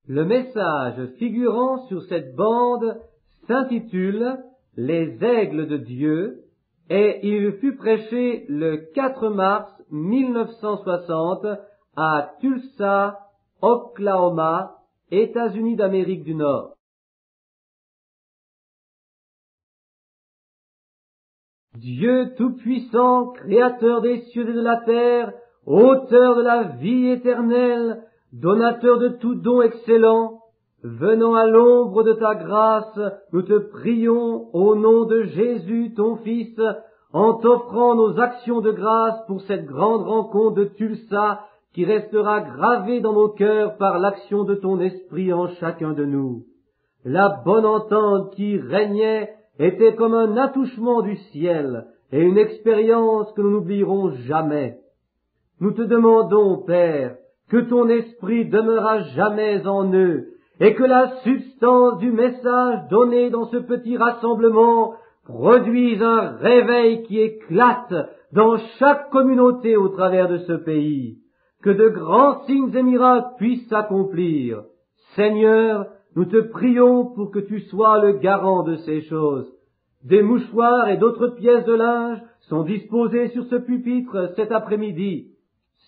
Le message figurant sur cette bande s'intitule « Les aigles de Dieu » et il fut prêché le 4 mars 1960 à Tulsa, Oklahoma, États-Unis d'Amérique du Nord. Dieu Tout-Puissant, Créateur des cieux et de la terre, Auteur de la vie éternelle, Donateur de tout don excellent, venant à l'ombre de ta grâce, nous te prions au nom de Jésus, ton Fils, en t'offrant nos actions de grâce pour cette grande rencontre de Tulsa qui restera gravée dans nos cœurs par l'action de ton esprit en chacun de nous. La bonne entente qui régnait était comme un attouchement du ciel et une expérience que nous n'oublierons jamais. Nous te demandons, Père, que ton esprit demeure à jamais en eux et que la substance du message donné dans ce petit rassemblement produise un réveil qui éclate dans chaque communauté au travers de ce pays. Que de grands signes et miracles puissent s'accomplir. Seigneur, nous te prions pour que tu sois le garant de ces choses. Des mouchoirs et d'autres pièces de linge sont disposés sur ce pupitre cet après-midi.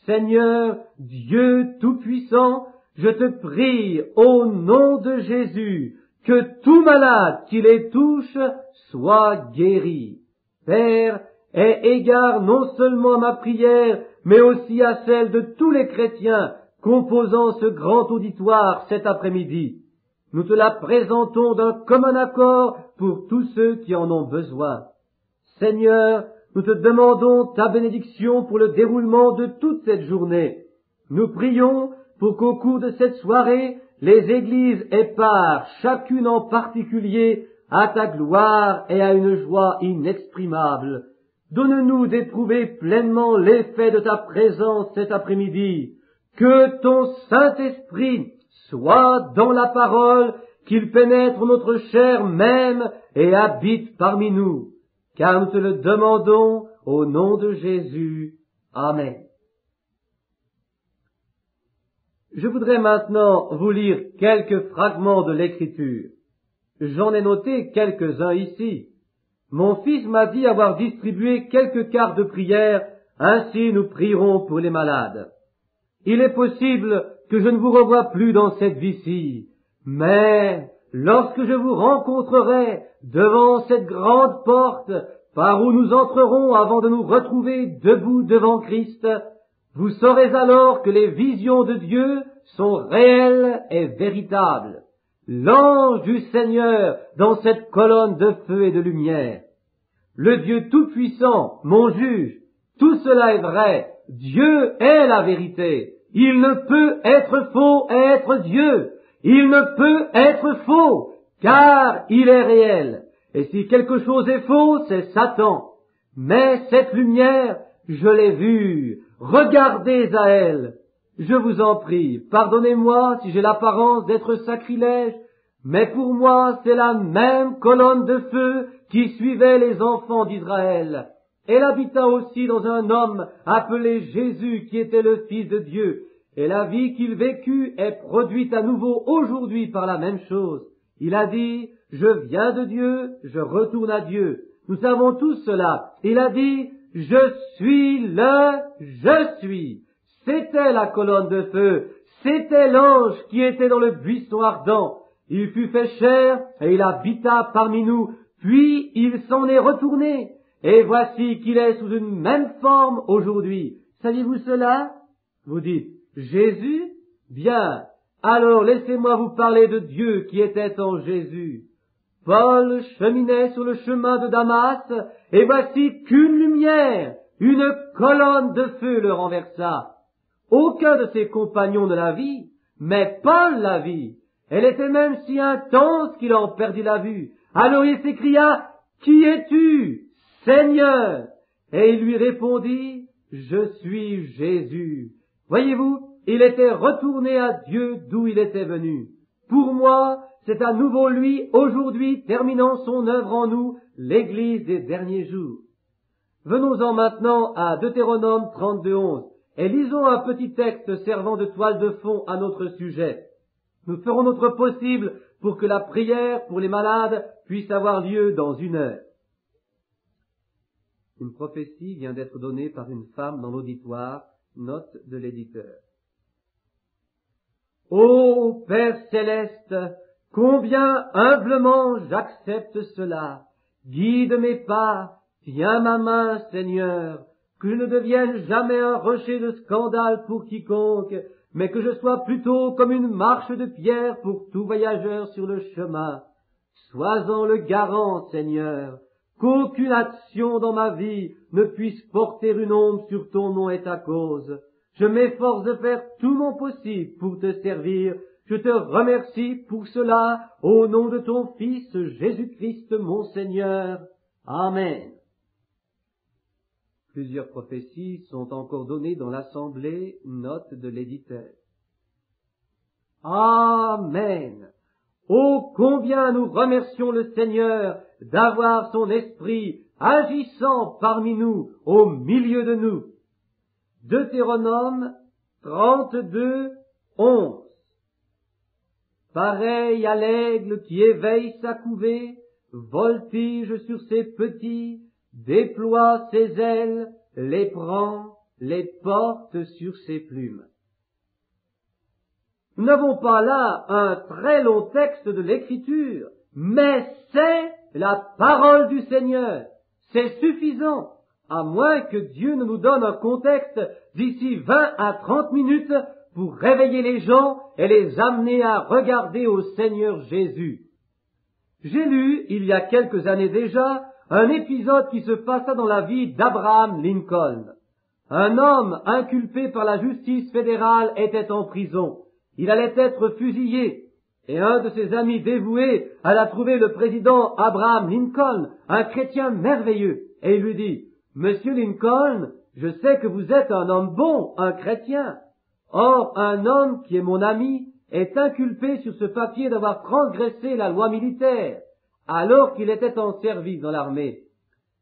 Seigneur, Dieu Tout-Puissant, je te prie au nom de Jésus que tout malade qui les touche soit guéri. Père, aie égard non seulement à ma prière, mais aussi à celle de tous les chrétiens composant ce grand auditoire cet après-midi. Nous te la présentons d'un commun accord pour tous ceux qui en ont besoin. Seigneur, nous te demandons ta bénédiction pour le déroulement de toute cette journée. Nous prions pour qu'au cours de cette soirée, les églises aient part, chacune en particulier, à ta gloire et à une joie inexprimable. Donne-nous d'éprouver pleinement l'effet de ta présence cet après-midi. Que ton Saint-Esprit soit dans la parole, qu'il pénètre notre chair même et habite parmi nous. Car nous te le demandons au nom de Jésus. Amen. Je voudrais maintenant vous lire quelques fragments de l'Écriture. J'en ai noté quelques-uns ici. Mon fils m'a dit avoir distribué quelques cartes de prière, ainsi nous prierons pour les malades. Il est possible que je ne vous revoie plus dans cette vie-ci, mais lorsque je vous rencontrerai devant cette grande porte par où nous entrerons avant de nous retrouver debout devant Christ, vous saurez alors que les visions de Dieu sont réelles et véritables. L'ange du Seigneur dans cette colonne de feu et de lumière. Le Dieu Tout-Puissant, mon juge, tout cela est vrai. Dieu est la vérité. Il ne peut être faux et être Dieu. Il ne peut être faux, car il est réel. Et si quelque chose est faux, c'est Satan. Mais cette lumière, je l'ai vue. Regardez à elle. Je vous en prie, pardonnez-moi si j'ai l'apparence d'être sacrilège, mais pour moi c'est la même colonne de feu qui suivait les enfants d'Israël. Elle habita aussi dans un homme appelé Jésus qui était le Fils de Dieu, et la vie qu'il vécut est produite à nouveau aujourd'hui par la même chose. Il a dit, je viens de Dieu, je retourne à Dieu. Nous savons tous cela. Il a dit, je suis. C'était la colonne de feu, c'était l'ange qui était dans le buisson ardent. Il fut fait chair et il habita parmi nous, puis il s'en est retourné. Et voici qu'il est sous une même forme aujourd'hui. Saviez-vous cela? Vous dites, Jésus? Bien, alors laissez-moi vous parler de Dieu qui était en Jésus. Paul cheminait sur le chemin de Damas, et voici qu'une lumière, une colonne de feu le renversa. Aucun de ses compagnons ne la vit, mais Paul la vit. Elle était même si intense qu'il en perdit la vue. Alors il s'écria, « Qui es-tu, Seigneur ?» Et il lui répondit, « Je suis Jésus. » Voyez-vous, il était retourné à Dieu d'où il était venu. Pour moi, c'est à nouveau lui, aujourd'hui, terminant son œuvre en nous, l'Église des derniers jours. Venons-en maintenant à Deutéronome 32:11. Et lisons un petit texte servant de toile de fond à notre sujet. Nous ferons notre possible pour que la prière pour les malades puisse avoir lieu dans 1 heure. Une prophétie vient d'être donnée par une femme dans l'auditoire, note de l'éditeur. Ô Père céleste, combien humblement j'accepte cela. Guide mes pas, tiens ma main, Seigneur, que je ne devienne jamais un rocher de scandale pour quiconque, mais que je sois plutôt comme une marche de pierre pour tout voyageur sur le chemin. Sois-en le garant, Seigneur, qu'aucune action dans ma vie ne puisse porter une ombre sur ton nom et ta cause. Je m'efforce de faire tout mon possible pour te servir. Je te remercie pour cela, au nom de ton Fils Jésus-Christ, mon Seigneur. Amen. Plusieurs prophéties sont encore données dans l'Assemblée, note de l'éditeur. Amen. Oh, combien nous remercions le Seigneur d'avoir son esprit agissant parmi nous, au milieu de nous. Deutéronome 32, 11. Pareil à l'aigle qui éveille sa couvée, voltige sur ses petits, déploie ses ailes, les prend, les porte sur ses plumes. Nous n'avons pas là un très long texte de l'Écriture, mais c'est la parole du Seigneur. C'est suffisant, à moins que Dieu ne nous donne un contexte d'ici 20 à 30 minutes pour réveiller les gens et les amener à regarder au Seigneur Jésus. J'ai lu, il y a quelques années déjà, un épisode qui se passa dans la vie d'Abraham Lincoln. Un homme inculpé par la justice fédérale était en prison. Il allait être fusillé. Et un de ses amis dévoués alla trouver le président Abraham Lincoln, un chrétien merveilleux, et il lui dit, « Monsieur Lincoln, je sais que vous êtes un homme bon, un chrétien. Or, un homme qui est mon ami est inculpé sur ce papier d'avoir transgressé la loi militaire, alors qu'il était en service dans l'armée.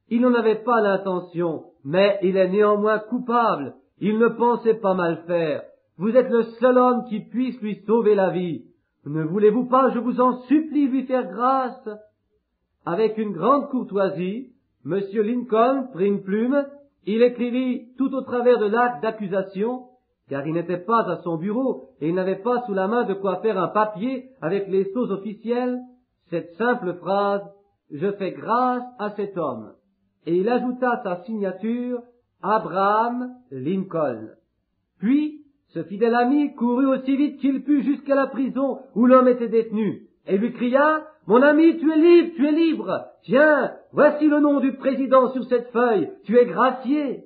Il n'en avait pas l'intention, mais il est néanmoins coupable. Il ne pensait pas mal faire. Vous êtes le seul homme qui puisse lui sauver la vie. Ne voulez-vous pas, je vous en supplie, lui faire grâce ?» Avec une grande courtoisie, M. Lincoln prit une plume, il écrivit tout au travers de l'acte d'accusation, car il n'était pas à son bureau et il n'avait pas sous la main de quoi faire un papier avec les sceaux officiels, cette simple phrase « Je fais grâce à cet homme ». Et il ajouta sa signature « Abraham Lincoln ». Puis, ce fidèle ami courut aussi vite qu'il put jusqu'à la prison où l'homme était détenu, et lui cria « Mon ami, tu es libre, tu es libre. Tiens, voici le nom du président sur cette feuille, tu es gracié. »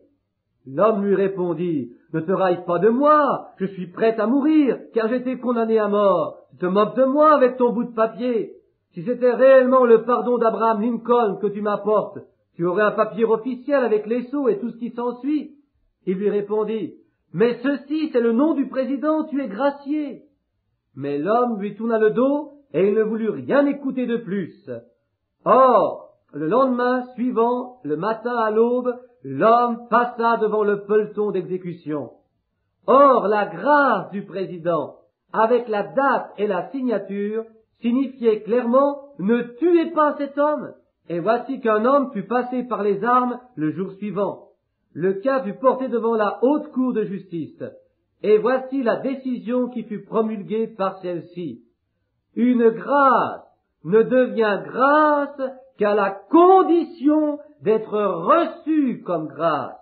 L'homme lui répondit « Ne te raille pas de moi, je suis prêt à mourir, car j'ai été condamné à mort. Tu te moques de moi avec ton bout de papier. Si c'était réellement le pardon d'Abraham Lincoln que tu m'apportes, tu aurais un papier officiel avec les sceaux et tout ce qui s'ensuit. » Il lui répondit « Mais ceci, c'est le nom du président, tu es gracié. » Mais l'homme lui tourna le dos et il ne voulut rien écouter de plus. Or, le lendemain suivant, le matin à l'aube, l'homme passa devant le peloton d'exécution. Or, la grâce du président, avec la date et la signature, signifiait clairement « Ne tuez pas cet homme !» Et voici qu'un homme fut passé par les armes le jour suivant. Le cas fut porté devant la haute cour de justice. Et voici la décision qui fut promulguée par celle-ci. Une grâce ne devient grâce qu'à la condition d'être reçue comme grâce.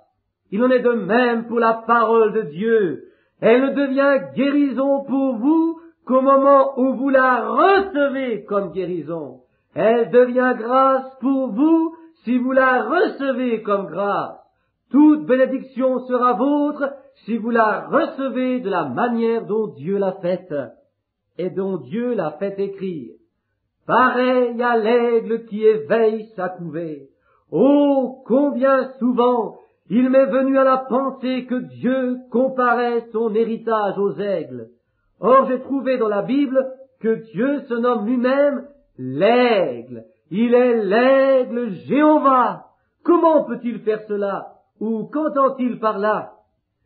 Il en est de même pour la parole de Dieu. Elle ne devient guérison pour vous qu'au moment où vous la recevez comme guérison. Elle devient grâce pour vous si vous la recevez comme grâce. Toute bénédiction sera vôtre si vous la recevez de la manière dont Dieu l'a faite et dont Dieu l'a fait écrire. Pareil à l'aigle qui éveille sa couvée. Oh, combien souvent il m'est venu à la pensée que Dieu comparait son héritage aux aigles. Or, j'ai trouvé dans la Bible que Dieu se nomme lui-même l'aigle. Il est l'aigle Jéhovah. Comment peut-il faire cela? Ou qu'entend-il par là?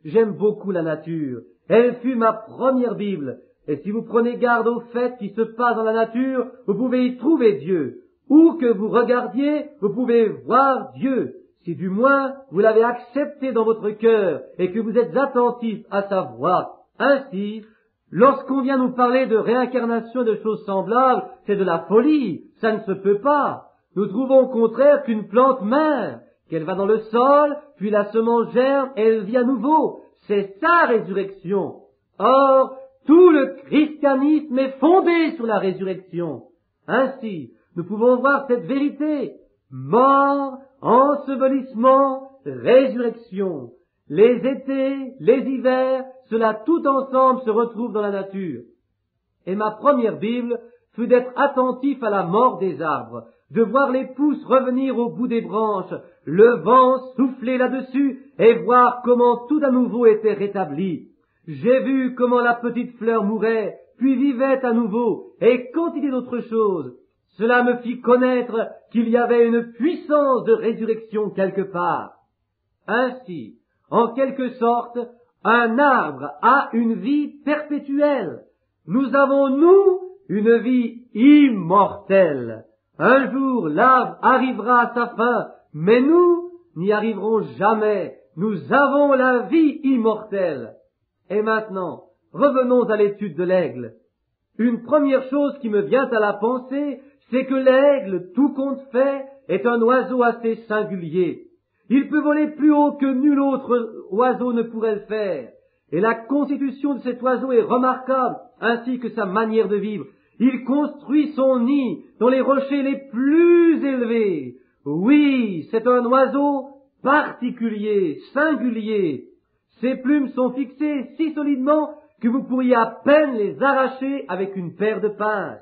J'aime beaucoup la nature. Elle fut ma première Bible. Et si vous prenez garde aux faits qui se passent dans la nature, vous pouvez y trouver Dieu. Où que vous regardiez, vous pouvez voir Dieu. Si du moins vous l'avez accepté dans votre cœur et que vous êtes attentif à sa voix. Ainsi, lorsqu'on vient nous parler de réincarnation et de choses semblables, c'est de la folie, ça ne se peut pas. Nous trouvons au contraire qu'une plante meurt, qu'elle va dans le sol, puis la semence germe et elle vit à nouveau. C'est sa résurrection. Or, tout le christianisme est fondé sur la résurrection. Ainsi, nous pouvons voir cette vérité. Mort, ensevelissement, résurrection. Les étés, les hivers, cela tout ensemble se retrouve dans la nature. Et ma première Bible fut d'être attentif à la mort des arbres, de voir les pousses revenir au bout des branches, le vent souffler là-dessus et voir comment tout à nouveau était rétabli. J'ai vu comment la petite fleur mourait, puis vivait à nouveau, et quantité d'autres choses. Cela me fit connaître qu'il y avait une puissance de résurrection quelque part. Ainsi, en quelque sorte, un arbre a une vie perpétuelle. Nous avons, nous, une vie immortelle. Un jour, l'arbre arrivera à sa fin, mais nous n'y arriverons jamais. Nous avons la vie immortelle. Et maintenant, revenons à l'étude de l'aigle. Une première chose qui me vient à la pensée, c'est que l'aigle, tout compte fait, est un oiseau assez singulier. Il peut voler plus haut que nul autre oiseau ne pourrait le faire. Et la constitution de cet oiseau est remarquable, ainsi que sa manière de vivre. Il construit son nid dans les rochers les plus élevés. Oui, c'est un oiseau particulier, singulier. Ses plumes sont fixées si solidement que vous pourriez à peine les arracher avec une paire de pinces.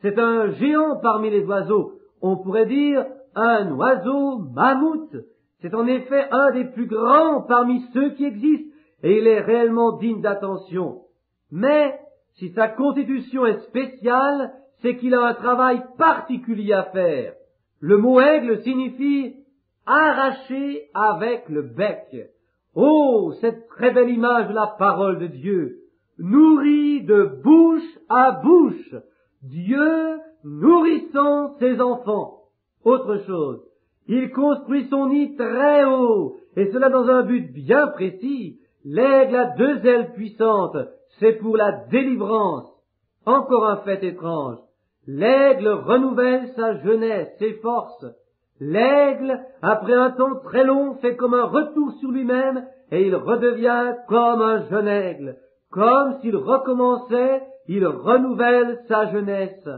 C'est un géant parmi les oiseaux. On pourrait dire un oiseau mammouth. C'est en effet un des plus grands parmi ceux qui existent et il est réellement digne d'attention. Mais si sa constitution est spéciale, c'est qu'il a un travail particulier à faire. Le mot aigle signifie arracher avec le bec. Oh, cette très belle image de la parole de Dieu, nourrie de bouche à bouche, Dieu nourrissant ses enfants. Autre chose, il construit son nid très haut, et cela dans un but bien précis. L'aigle a deux ailes puissantes, c'est pour la délivrance. Encore un fait étrange, l'aigle renouvelle sa jeunesse, ses forces. L'aigle, après un temps très long, fait comme un retour sur lui-même, et il redevient comme un jeune aigle. Comme s'il recommençait, il renouvelle sa jeunesse.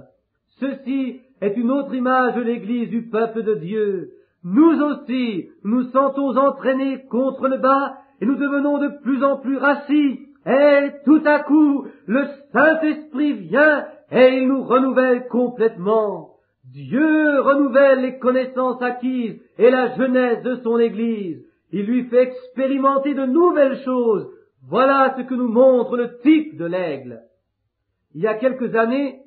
Ceci est une autre image de l'Église du peuple de Dieu. Nous aussi, nous sentons entraînés contre le bas, et nous devenons de plus en plus rassis. Et tout à coup, le Saint-Esprit vient, et il nous renouvelle complètement. Dieu renouvelle les connaissances acquises et la jeunesse de son Église. Il lui fait expérimenter de nouvelles choses. Voilà ce que nous montre le type de l'aigle. Il y a quelques années,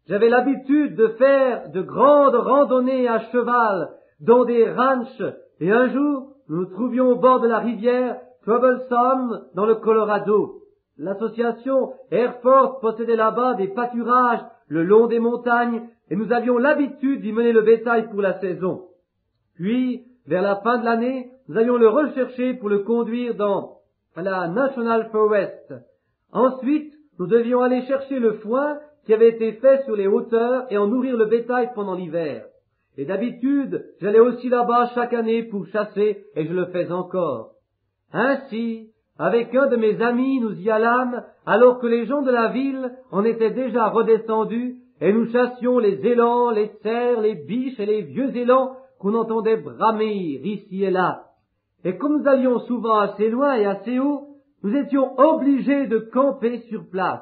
j'avais l'habitude de faire de grandes randonnées à cheval dans des ranchs, et un jour, nous nous trouvions au bord de la rivière Troublesome dans le Colorado. L'association Airforce possédait là-bas des pâturages le long des montagnes, et nous avions l'habitude d'y mener le bétail pour la saison. Puis, vers la fin de l'année, nous allions le rechercher pour le conduire dans la National Forest. Ensuite, nous devions aller chercher le foin qui avait été fait sur les hauteurs et en nourrir le bétail pendant l'hiver. Et d'habitude, j'allais aussi là-bas chaque année pour chasser, et je le fais encore. Ainsi, avec un de mes amis, nous y allâmes, alors que les gens de la ville en étaient déjà redescendus, et nous chassions les élans, les cerfs, les biches et les vieux élans qu'on entendait bramer ici et là. Et comme nous allions souvent assez loin et assez haut, nous étions obligés de camper sur place.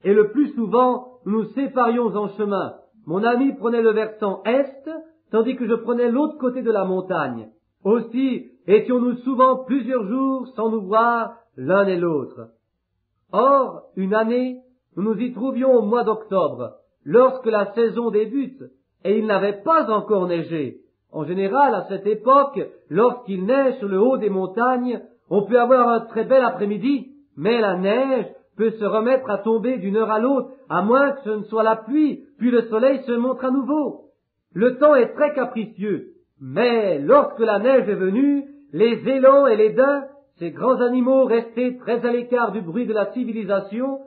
Et le plus souvent, nous nous séparions en chemin. Mon ami prenait le versant est, tandis que je prenais l'autre côté de la montagne. Aussi étions-nous souvent plusieurs jours sans nous voir l'un et l'autre. Or, une année, nous nous y trouvions au mois d'octobre, lorsque la saison débute, et il n'avait pas encore neigé. En général, à cette époque, lorsqu'il neige sur le haut des montagnes, on peut avoir un très bel après-midi, mais la neige peut se remettre à tomber d'une heure à l'autre, à moins que ce ne soit la pluie, puis le soleil se montre à nouveau. Le temps est très capricieux, mais lorsque la neige est venue, les élans et les daims, ces grands animaux restés très à l'écart du bruit de la civilisation,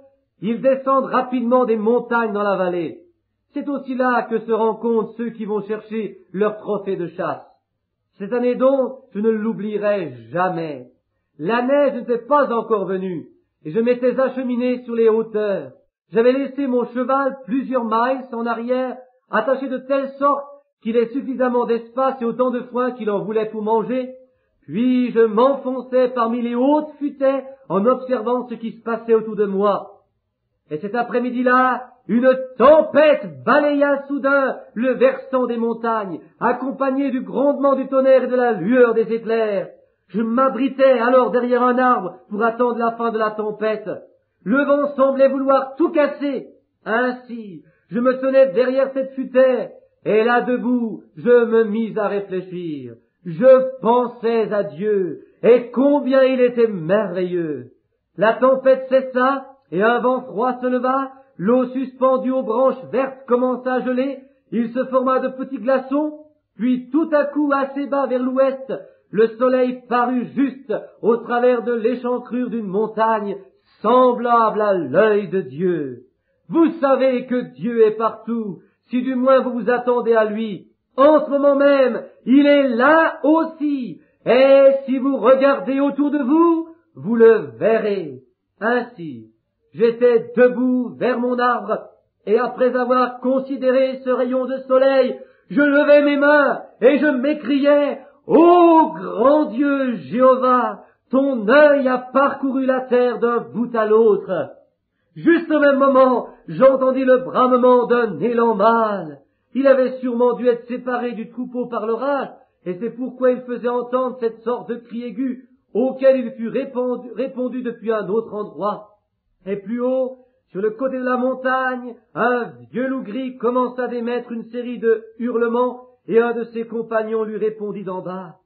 ils descendent rapidement des montagnes dans la vallée. C'est aussi là que se rencontrent ceux qui vont chercher leur trophée de chasse. Cette année donc, je ne l'oublierai jamais. La neige n'était pas encore venue, et je m'étais acheminé sur les hauteurs. J'avais laissé mon cheval plusieurs miles en arrière, attaché de telle sorte qu'il ait suffisamment d'espace et autant de foin qu'il en voulait pour manger. Puis je m'enfonçais parmi les hautes futaies en observant ce qui se passait autour de moi. Et cet après-midi-là, une tempête balaya soudain le versant des montagnes, accompagnée du grondement du tonnerre et de la lueur des éclairs. Je m'abritais alors derrière un arbre pour attendre la fin de la tempête. Le vent semblait vouloir tout casser. Ainsi, je me tenais derrière cette futaie, et là debout, je me mis à réfléchir. Je pensais à Dieu, et combien il était merveilleux. La tempête cessa, et un vent froid se leva, l'eau suspendue aux branches vertes commença à geler, il se forma de petits glaçons, puis tout à coup, assez bas vers l'ouest, le soleil parut juste au travers de l'échancrure d'une montagne, semblable à l'œil de Dieu. Vous savez que Dieu est partout, si du moins vous vous attendez à lui. En ce moment même, il est là aussi, et si vous regardez autour de vous, vous le verrez. Ainsi, j'étais debout vers mon arbre, et après avoir considéré ce rayon de soleil, je levai mes mains, et je m'écriai, « Ô grand Dieu Jéhovah, ton œil a parcouru la terre d'un bout à l'autre. » Juste au même moment, j'entendis le bramement d'un élan mâle. Il avait sûrement dû être séparé du troupeau par l'orage, et c'est pourquoi il faisait entendre cette sorte de cri aigu, auquel il fut répondu depuis un autre endroit. Et plus haut, sur le côté de la montagne, un vieux loup gris commença d'émettre une série de hurlements, et un de ses compagnons lui répondit d'en bas.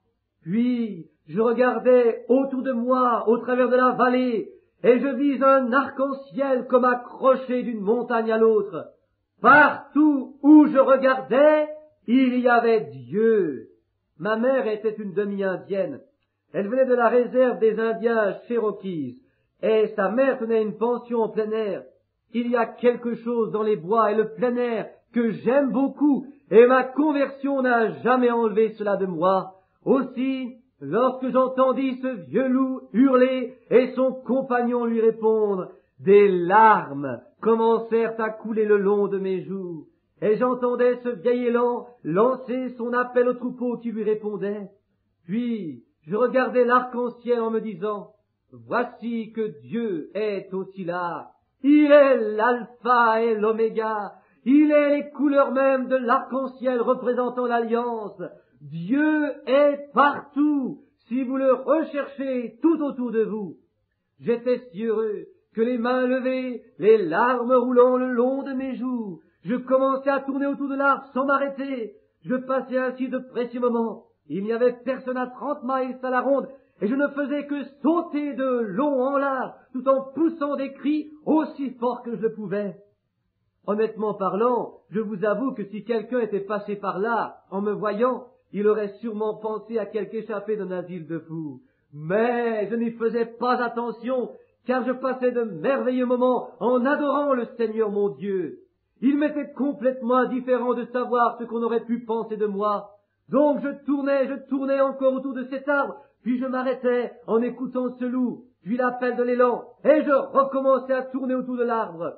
Puis, je regardais autour de moi, au travers de la vallée, et je vis un arc-en-ciel comme accroché d'une montagne à l'autre. Partout où je regardais, il y avait Dieu. Ma mère était une demi-indienne. Elle venait de la réserve des Indiens Cherokees, et sa mère tenait une pension en plein air. Il y a quelque chose dans les bois et le plein air que j'aime beaucoup, et ma conversion n'a jamais enlevé cela de moi. Aussi, lorsque j'entendis ce vieux loup hurler et son compagnon lui répondre, des larmes commencèrent à couler le long de mes joues, et j'entendais ce vieil élan lancer son appel au troupeau qui lui répondait. Puis, je regardais l'arc-en-ciel en me disant, voici que Dieu est aussi là. Il est l'alpha et l'oméga. Il est les couleurs mêmes de l'arc-en-ciel représentant l'alliance. Dieu est partout, si vous le recherchez tout autour de vous. J'étais si heureux que les mains levées, les larmes roulant le long de mes joues, je commençais à tourner autour de l'arbre sans m'arrêter. Je passais ainsi de précieux moments. Il n'y avait personne à 30 miles à la ronde, et je ne faisais que sauter de long en large, tout en poussant des cris aussi forts que je le pouvais. Honnêtement parlant, je vous avoue que si quelqu'un était passé par là, en me voyant, il aurait sûrement pensé à quelque échappé d'un asile de fous. Mais je n'y faisais pas attention, car je passais de merveilleux moments en adorant le Seigneur mon Dieu. Il m'était complètement indifférent de savoir ce qu'on aurait pu penser de moi. Donc je tournais encore autour de cet arbre, puis je m'arrêtais en écoutant ce loup, puis l'appel de l'élan, et je recommençais à tourner autour de l'arbre.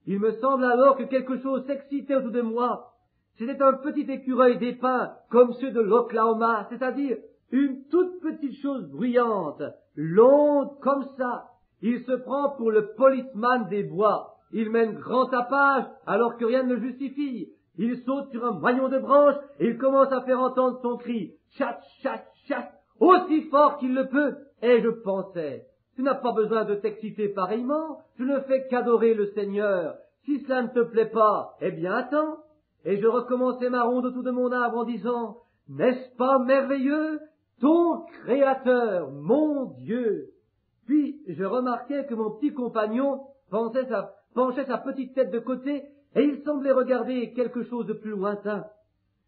Il me semble alors que quelque chose s'excitait autour de moi. C'était un petit écureuil d'épins, comme ceux de l'Oklahoma, c'est-à-dire une toute petite chose bruyante, longue comme ça. Il se prend pour le policeman des bois. Il mène grand tapage alors que rien ne le justifie. Il saute sur un moignon de branche et il commence à faire entendre son cri. Chat, chat, chat, aussi fort qu'il le peut. Et je pensais, tu n'as pas besoin de t'exciter pareillement, tu ne fais qu'adorer le Seigneur. Si cela ne te plaît pas, eh bien attends. Et je recommençais ma ronde autour de mon arbre en disant, n'est-ce pas merveilleux, ton Créateur, mon Dieu? Puis je remarquai que mon petit compagnon penchait sa petite tête de côté, et il semblait regarder quelque chose de plus lointain.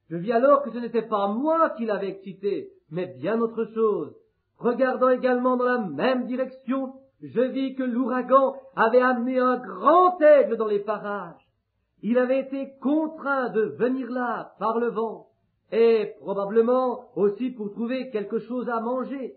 Je vis alors que ce n'était pas moi qui l'avais excité, mais bien autre chose. Regardant également dans la même direction, je vis que l'ouragan avait amené un grand aigle dans les parages. Il avait été contraint de venir là par le vent, et probablement aussi pour trouver quelque chose à manger.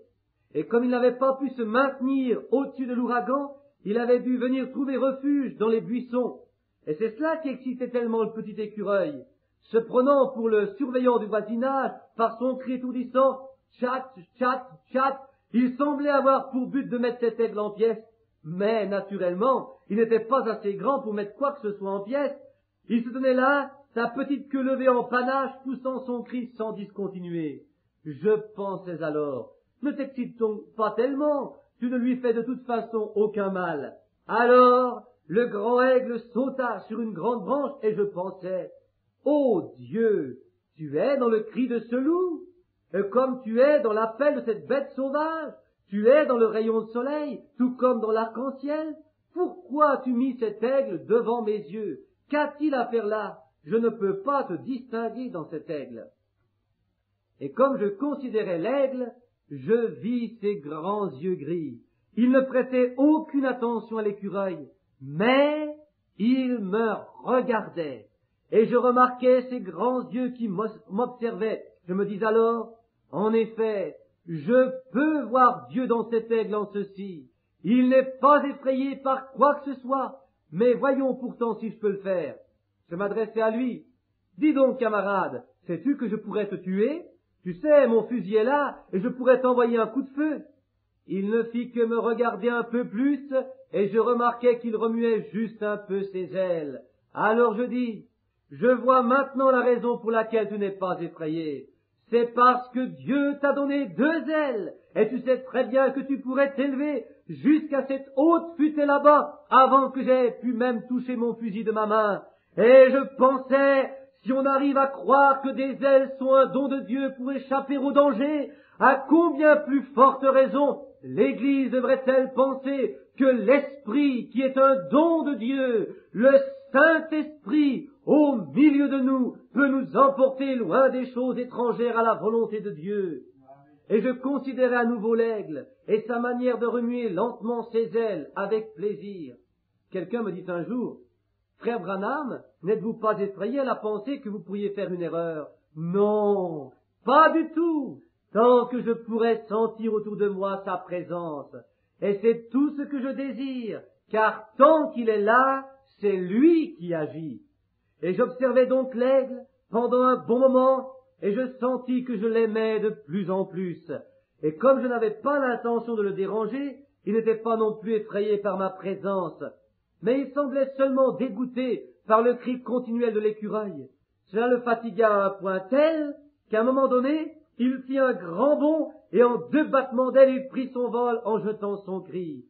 Et comme il n'avait pas pu se maintenir au-dessus de l'ouragan, il avait dû venir trouver refuge dans les buissons. Et c'est cela qui excitait tellement le petit écureuil. Se prenant pour le surveillant du voisinage, par son cri étourdissant, tchat, tchat, tchat, il semblait avoir pour but de mettre cet aigle en pièces. Mais, naturellement, il n'était pas assez grand pour mettre quoi que ce soit en pièces. Il se tenait là, sa petite queue levée en panache, poussant son cri sans discontinuer. Je pensais alors, ne t'excite donc pas tellement, tu ne lui fais de toute façon aucun mal. Alors, le grand aigle sauta sur une grande branche et je pensais, ô Dieu, tu es dans le cri de ce loup, comme tu es dans l'appel de cette bête sauvage, tu es dans le rayon de soleil, tout comme dans l'arc-en-ciel. Pourquoi as-tu mis cet aigle devant mes yeux? Qu'a-t-il à faire là? Je ne peux pas te distinguer dans cet aigle. Et comme je considérais l'aigle, je vis ses grands yeux gris. Il ne prêtait aucune attention à l'écureuil, mais il me regardait. Et je remarquais ses grands yeux qui m'observaient. Je me dis alors, en effet, je peux voir Dieu dans cet aigle en ceci. Il n'est pas effrayé par quoi que ce soit, mais voyons pourtant si je peux le faire. Je m'adressais à lui. Dis donc, camarade, sais-tu que je pourrais te tuer? Tu sais, mon fusil est là, et je pourrais t'envoyer un coup de feu. Il ne fit que me regarder un peu plus, et je remarquai qu'il remuait juste un peu ses ailes. Alors je dis, je vois maintenant la raison pour laquelle tu n'es pas effrayé. C'est parce que Dieu t'a donné 2 ailes, et tu sais très bien que tu pourrais t'élever jusqu'à cette haute futaie là-bas, avant que j'aie pu même toucher mon fusil de ma main. Et je pensais, si on arrive à croire que des ailes sont un don de Dieu pour échapper au danger, à combien plus forte raison l'Église devrait-elle penser que l'Esprit, qui est un don de Dieu, le Saint-Esprit, au milieu de nous, peut nous emporter loin des choses étrangères à la volonté de Dieu. Et je considérais à nouveau l'aigle et sa manière de remuer lentement ses ailes avec plaisir. Quelqu'un me dit un jour, « Frère Branham, n'êtes-vous pas effrayé à la pensée que vous pourriez faire une erreur ?» Non, pas du tout, tant que je pourrais sentir autour de moi sa présence. Et c'est tout ce que je désire, car tant qu'il est là, c'est lui qui agit. Et j'observais donc l'aigle pendant un bon moment, et je sentis que je l'aimais de plus en plus. Et comme je n'avais pas l'intention de le déranger, il n'était pas non plus effrayé par ma présence, mais il semblait seulement dégoûté par le cri continuel de l'écureuil. Cela le fatigua à un point tel qu'à un moment donné, il fit un grand bond et en 2 battements d'ailes il prit son vol en jetant son cri.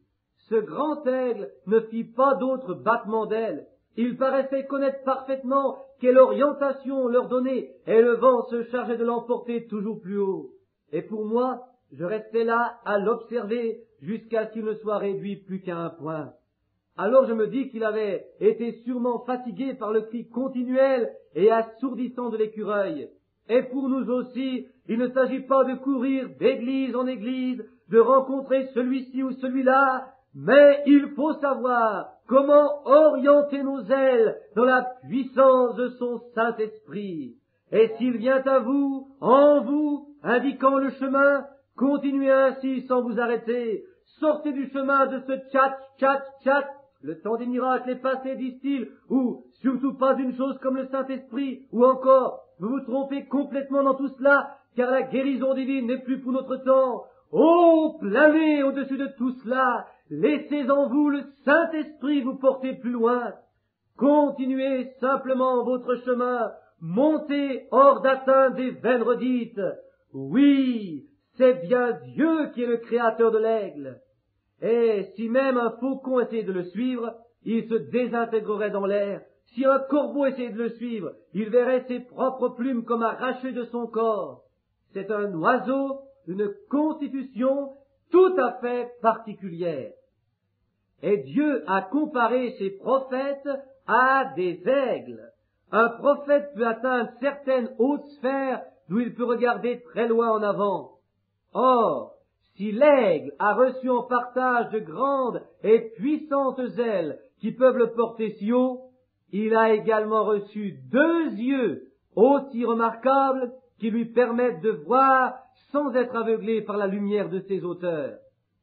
Ce grand aigle ne fit pas d'autres battements d'ailes. Il paraissait connaître parfaitement quelle orientation leur donner, et le vent se chargeait de l'emporter toujours plus haut. Et pour moi, je restais là à l'observer jusqu'à ce qu'il ne soit réduit plus qu'à un point. Alors je me dis qu'il avait été sûrement fatigué par le cri continuel et assourdissant de l'écureuil. Et pour nous aussi, il ne s'agit pas de courir d'église en église, de rencontrer celui-ci ou celui-là, mais il faut savoir comment orienter nos ailes dans la puissance de son Saint-Esprit. Et s'il vient à vous, en vous, indiquant le chemin, continuez ainsi sans vous arrêter. Sortez du chemin de ce tchat, tchat, tchat. Le temps des miracles est passé, disent-ils, ou surtout pas une chose comme le Saint-Esprit, ou encore, vous vous trompez complètement dans tout cela, car la guérison divine n'est plus pour notre temps. Oh, planez au-dessus de tout cela, laissez en vous le Saint-Esprit vous porter plus loin. Continuez simplement votre chemin, montez hors d'atteinte des vaines redites. Oui, c'est bien Dieu qui est le créateur de l'aigle. Et si même un faucon essayait de le suivre, il se désintégrerait dans l'air. Si un corbeau essayait de le suivre, il verrait ses propres plumes comme arrachées de son corps. C'est un oiseau d'une constitution tout à fait particulière. Et Dieu a comparé ses prophètes à des aigles. Un prophète peut atteindre certaines hautes sphères d'où il peut regarder très loin en avant. Or, si l'aigle a reçu en partage de grandes et puissantes ailes qui peuvent le porter si haut, il a également reçu 2 yeux aussi remarquables qui lui permettent de voir sans être aveuglé par la lumière de ses auteurs.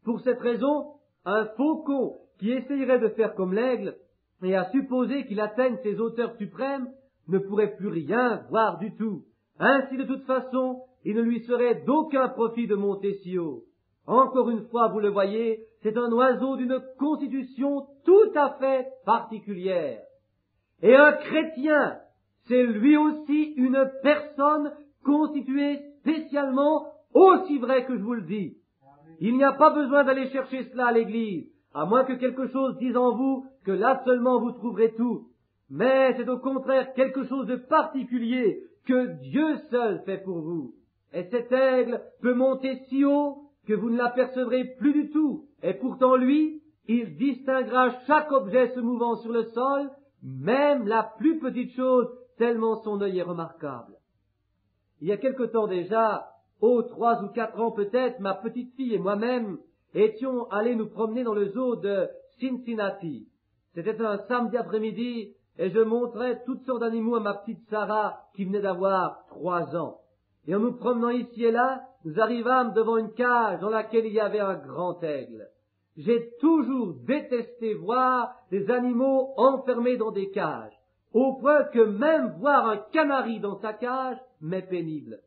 Pour cette raison, un faucon qui essayerait de faire comme l'aigle et à supposer qu'il atteigne ses auteurs suprêmes ne pourrait plus rien voir du tout. Ainsi, de toute façon, il ne lui serait d'aucun profit de monter si haut. Encore une fois, vous le voyez, c'est un oiseau d'une constitution tout à fait particulière. Et un chrétien, c'est lui aussi une personne constituée spécialement, aussi vrai que je vous le dis. Il n'y a pas besoin d'aller chercher cela à l'église, à moins que quelque chose dise en vous que là seulement vous trouverez tout. Mais c'est au contraire quelque chose de particulier que Dieu seul fait pour vous. Et cet aigle peut monter si haut que vous ne l'apercevrez plus du tout. Et pourtant lui, il distinguera chaque objet se mouvant sur le sol, même la plus petite chose, tellement son œil est remarquable. Il y a quelque temps déjà, 3 ou 4 ans peut-être, ma petite fille et moi-même étions allés nous promener dans le zoo de Cincinnati. C'était un samedi après-midi et je montrais toutes sortes d'animaux à ma petite Sarah qui venait d'avoir 3 ans. Et en nous promenant ici et là, nous arrivâmes devant une cage dans laquelle il y avait un grand aigle. J'ai toujours détesté voir des animaux enfermés dans des cages, au point que même voir un canari dans sa cage m'est pénible.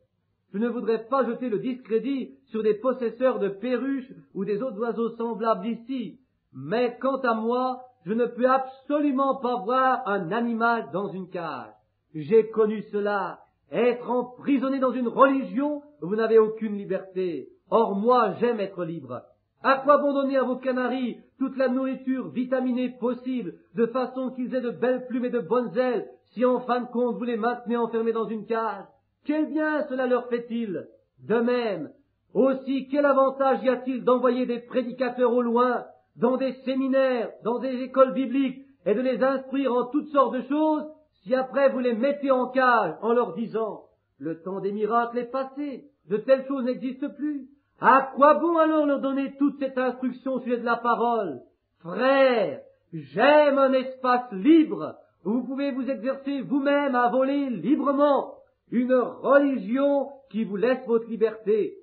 Je ne voudrais pas jeter le discrédit sur des possesseurs de perruches ou des autres oiseaux semblables ici, mais quant à moi, je ne peux absolument pas voir un animal dans une cage. J'ai connu cela, être emprisonné dans une religion où vous n'avez aucune liberté. Or moi, j'aime être libre. À quoi bon donner à vos canaris toute la nourriture vitaminée possible, de façon qu'ils aient de belles plumes et de bonnes ailes, si en fin de compte vous les maintenez enfermés dans une cage? Quel bien cela leur fait-il? De même, aussi, quel avantage y a-t-il d'envoyer des prédicateurs au loin, dans des séminaires, dans des écoles bibliques, et de les instruire en toutes sortes de choses, si après vous les mettez en cage en leur disant « Le temps des miracles est passé, de telles choses n'existent plus ». À quoi bon alors leur donner toute cette instruction au sujet de la parole? Frères, j'aime un espace libre où vous pouvez vous exercer vous-même à voler librement, une religion qui vous laisse votre liberté.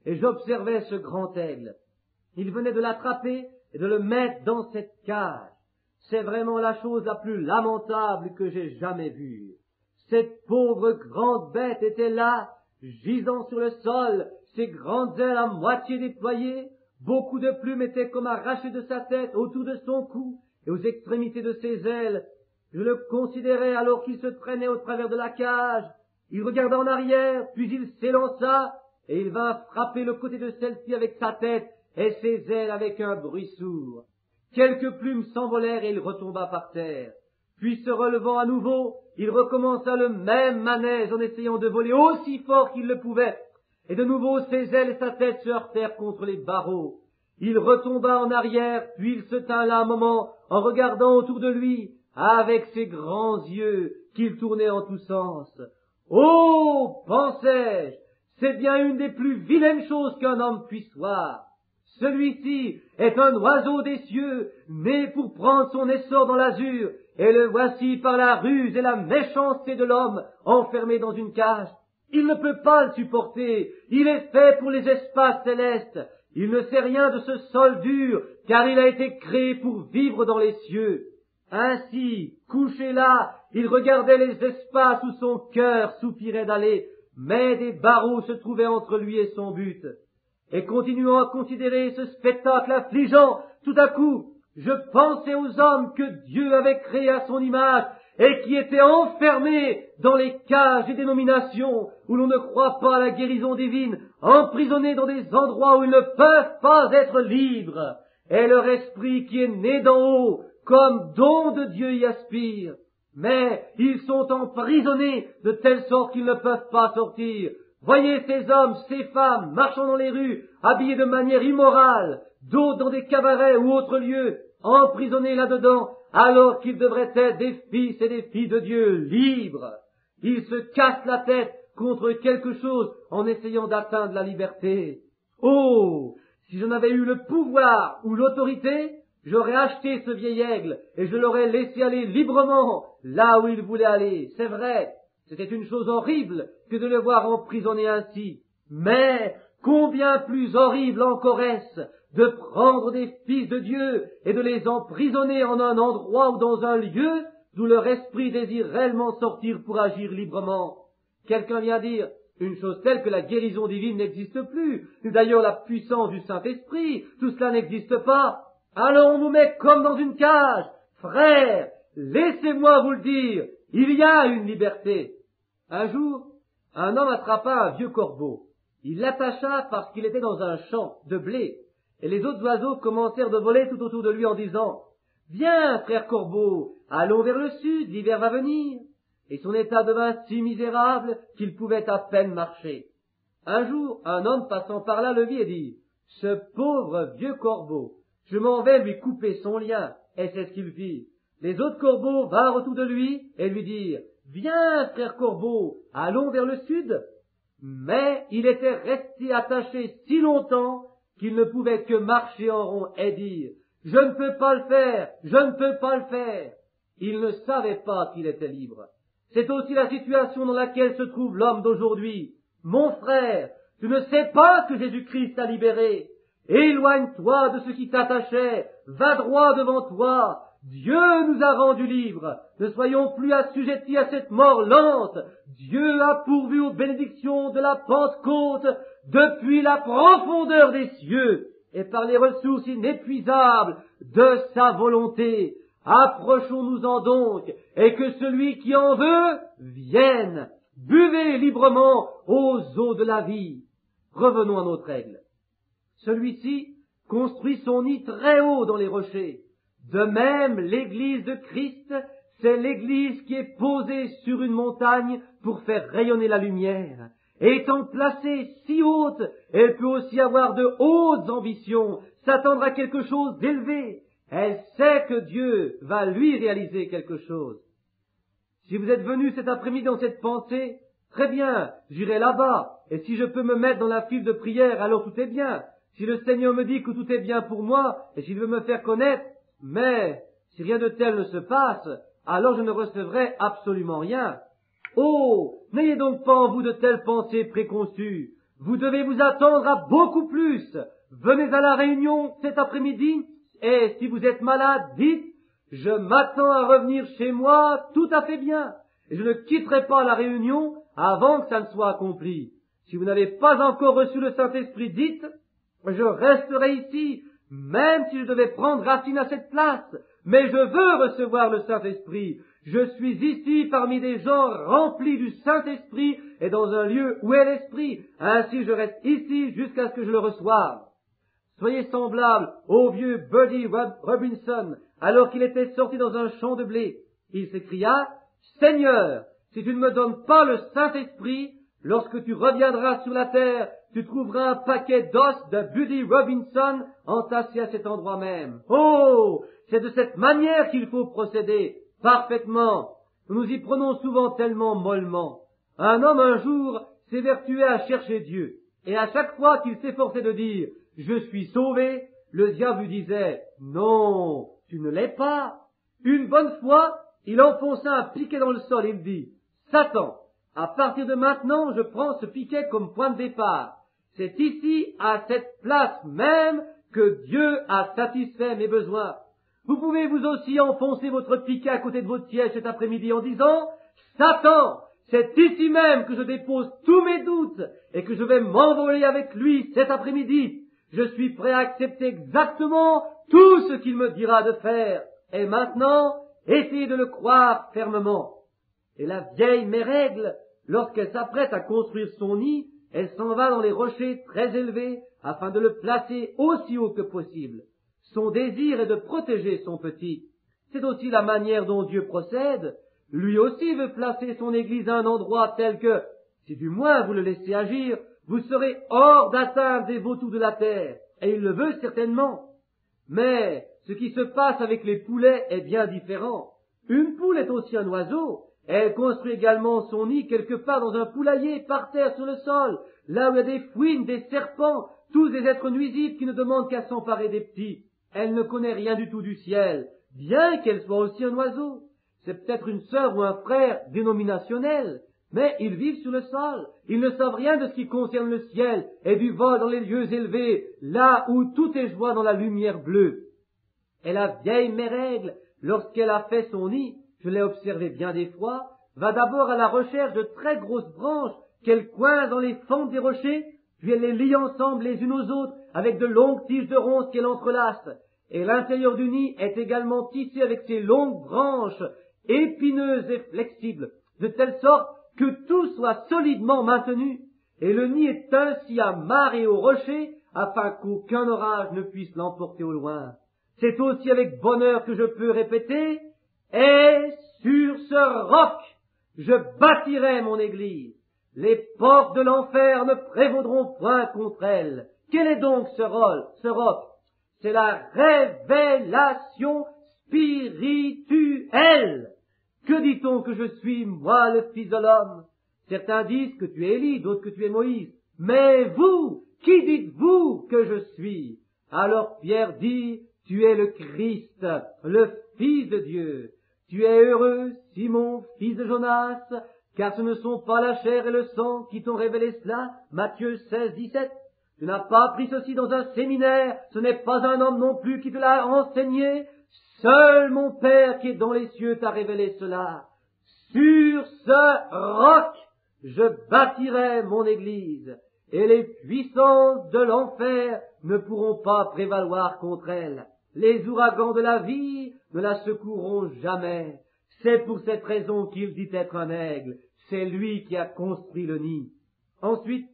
Et j'observais ce grand aigle. Il venait de l'attraper et de le mettre dans cette cage. C'est vraiment la chose la plus lamentable que j'ai jamais vue. Cette pauvre grande bête était là, gisant sur le sol, ses grandes ailes à moitié déployées, beaucoup de plumes étaient comme arrachées de sa tête autour de son cou et aux extrémités de ses ailes. Je le considérais alors qu'il se traînait au travers de la cage. Il regarda en arrière, puis il s'élança, et il vint frapper le côté de celle-ci avec sa tête et ses ailes avec un bruit sourd. Quelques plumes s'envolèrent et il retomba par terre. Puis se relevant à nouveau, il recommença le même manège en essayant de voler aussi fort qu'il le pouvait. Et de nouveau ses ailes et sa tête se heurtèrent contre les barreaux. Il retomba en arrière, puis il se tint là un moment en regardant autour de lui avec ses grands yeux qu'il tournait en tous sens. « Oh, pensais-je, c'est bien une des plus vilaines choses qu'un homme puisse voir. Celui-ci est un oiseau des cieux, né pour prendre son essor dans l'azur, et le voici par la ruse et la méchanceté de l'homme enfermé dans une cage. Il ne peut pas le supporter, il est fait pour les espaces célestes, il ne sait rien de ce sol dur, car il a été créé pour vivre dans les cieux. Ainsi, couché là, il regardait les espaces où son cœur soupirait d'aller, mais des barreaux se trouvaient entre lui et son but. Et continuant à considérer ce spectacle affligeant, tout à coup, je pensais aux hommes que Dieu avait créés à son image et qui étaient enfermés dans les cages des dénominations où l'on ne croit pas à la guérison divine, emprisonnés dans des endroits où ils ne peuvent pas être libres. Et leur esprit qui est né d'en haut, comme don de Dieu y aspire. Mais ils sont emprisonnés de telle sorte qu'ils ne peuvent pas sortir. Voyez ces hommes, ces femmes, marchant dans les rues, habillés de manière immorale, d'autres dans des cabarets ou autres lieux, emprisonnés là-dedans, alors qu'ils devraient être des fils et des filles de Dieu libres. Ils se cassent la tête contre quelque chose en essayant d'atteindre la liberté. Oh, si je n'avais eu le pouvoir ou l'autorité, j'aurais acheté ce vieil aigle et je l'aurais laissé aller librement là où il voulait aller. C'est vrai, c'était une chose horrible que de le voir emprisonné ainsi. Mais combien plus horrible encore est-ce de prendre des fils de Dieu et de les emprisonner en un endroit ou dans un lieu d'où leur esprit désire réellement sortir pour agir librement. Quelqu'un vient dire, une chose telle que la guérison divine n'existe plus, ni d'ailleurs la puissance du Saint-Esprit, tout cela n'existe pas. Alors on nous met comme dans une cage. Frères, laissez-moi vous le dire, il y a une liberté. Un jour, un homme attrapa un vieux corbeau. Il l'attacha parce qu'il était dans un champ de blé, et les autres oiseaux commencèrent de voler tout autour de lui en disant « Viens, frère corbeau, allons vers le sud, l'hiver va venir. » Et son état devint si misérable qu'il pouvait à peine marcher. Un jour, un homme passant par là le vit et dit « Ce pauvre vieux corbeau, je m'en vais lui couper son lien. » Et c'est ce qu'il fit. Les autres corbeaux vinrent autour de lui et lui dirent « Viens, frère corbeau, allons vers le sud. » Mais il était resté attaché si longtemps qu'il ne pouvait que marcher en rond et dire « Je ne peux pas le faire, je ne peux pas le faire. » Il ne savait pas qu'il était libre. C'est aussi la situation dans laquelle se trouve l'homme d'aujourd'hui. Mon frère, tu ne sais pas que Jésus-Christ t'a libéré. Éloigne-toi de ce qui t'attachait, va droit devant toi. Dieu nous a rendus libres. Ne soyons plus assujettis à cette mort lente. Dieu a pourvu aux bénédictions de la Pentecôte depuis la profondeur des cieux et par les ressources inépuisables de sa volonté. Approchons-nous-en donc, et que celui qui en veut vienne. Buvez librement aux eaux de la vie. Revenons à notre aigle. Celui-ci construit son nid très haut dans les rochers. De même, l'Église de Christ, c'est l'Église qui est posée sur une montagne pour faire rayonner la lumière. Étant placée si haute, elle peut aussi avoir de hautes ambitions, s'attendre à quelque chose d'élevé. Elle sait que Dieu va lui réaliser quelque chose. Si vous êtes venu cet après-midi dans cette pensée, très bien, j'irai là-bas, et si je peux me mettre dans la file de prière, alors tout est bien. Si le Seigneur me dit que tout est bien pour moi, et s'il veut me faire connaître, mais si rien de tel ne se passe, alors je ne recevrai absolument rien. Oh, n'ayez donc pas en vous de telles pensées préconçues. Vous devez vous attendre à beaucoup plus. Venez à la réunion cet après-midi, et si vous êtes malade, dites, je m'attends à revenir chez moi tout à fait bien, et je ne quitterai pas la réunion avant que ça ne soit accompli. Si vous n'avez pas encore reçu le Saint-Esprit, dites, je resterai ici, même si je devais prendre racine à cette place, mais je veux recevoir le Saint-Esprit. Je suis ici parmi des gens remplis du Saint-Esprit et dans un lieu où est l'Esprit. Ainsi je reste ici jusqu'à ce que je le reçoive. Soyez semblables au vieux Buddy Robinson, alors qu'il était sorti dans un champ de blé. Il s'écria, « Seigneur, si tu ne me donnes pas le Saint-Esprit, lorsque tu reviendras sur la terre, tu trouveras un paquet d'os de Buddy Robinson entassé à cet endroit même. » Oh, c'est de cette manière qu'il faut procéder, parfaitement. Nous nous y prenons souvent tellement mollement. Un homme un jour s'évertuait à chercher Dieu, et à chaque fois qu'il s'efforçait de dire « Je suis sauvé », le diable lui disait « Non, tu ne l'es pas ». Une bonne fois, il enfonça un piquet dans le sol et il dit « Satan, à partir de maintenant, je prends ce piquet comme point de départ. C'est ici, à cette place même, que Dieu a satisfait mes besoins. Vous pouvez vous aussi enfoncer votre piquet à côté de votre siège cet après-midi en disant « Satan, c'est ici même que je dépose tous mes doutes et que je vais m'envoler avec lui cet après-midi. Je suis prêt à accepter exactement tout ce qu'il me dira de faire. Et maintenant, essayez de le croire fermement. » Et la vieille mérègle, lorsqu'elle s'apprête à construire son nid, elle s'en va dans les rochers très élevés afin de le placer aussi haut que possible. Son désir est de protéger son petit. C'est aussi la manière dont Dieu procède. Lui aussi veut placer son Église à un endroit tel que, Si du moins vous le laissez agir, vous serez hors d'atteinte des vautours de la terre, et il le veut certainement. Mais ce qui se passe avec les poulets est bien différent. Une poule est aussi un oiseau. Elle construit également son nid quelque part dans un poulailler, par terre sur le sol, là où il y a des fouines, des serpents, tous des êtres nuisibles qui ne demandent qu'à s'emparer des petits. Elle ne connaît rien du tout du ciel, bien qu'elle soit aussi un oiseau. C'est peut-être une sœur ou un frère dénominationnel, mais ils vivent sur le sol. Ils ne savent rien de ce qui concerne le ciel et du vol dans les lieux élevés, là où tout est joie dans la lumière bleue. Et la vieille mérègle, lorsqu'elle a fait son nid, je l'ai observé bien des fois, va d'abord à la recherche de très grosses branches qu'elle coince dans les fentes des rochers, puis elle les lie ensemble les unes aux autres avec de longues tiges de ronces qu'elle entrelace. Et l'intérieur du nid est également tissé avec ces longues branches épineuses et flexibles, de telle sorte que tout soit solidement maintenu. Et le nid est ainsi amarré au rocher, afin qu'aucun orage ne puisse l'emporter au loin. C'est aussi avec bonheur que je peux répéter, et sur ce roc, je bâtirai mon église. Les portes de l'enfer ne prévaudront point contre elle. Quel est donc ce roc? C'est la révélation spirituelle. Que dit-on que je suis, moi, le Fils de l'homme? Certains disent que tu es Élie, d'autres que tu es Moïse. Mais vous, qui dites-vous que je suis? Alors Pierre dit, tu es le Christ, le Fils de Dieu. Tu es heureux, Simon, fils de Jonas, car ce ne sont pas la chair et le sang qui t'ont révélé cela. Matthieu 16, 17. Tu n'as pas appris ceci dans un séminaire, ce n'est pas un homme non plus qui te l'a enseigné. Seul mon Père qui est dans les cieux t'a révélé cela. Sur ce roc, je bâtirai mon église, et les puissances de l'enfer ne pourront pas prévaloir contre elle. Les ouragans de la vie ne la secourront jamais. C'est pour cette raison qu'il dit être un aigle. C'est lui qui a construit le nid. Ensuite,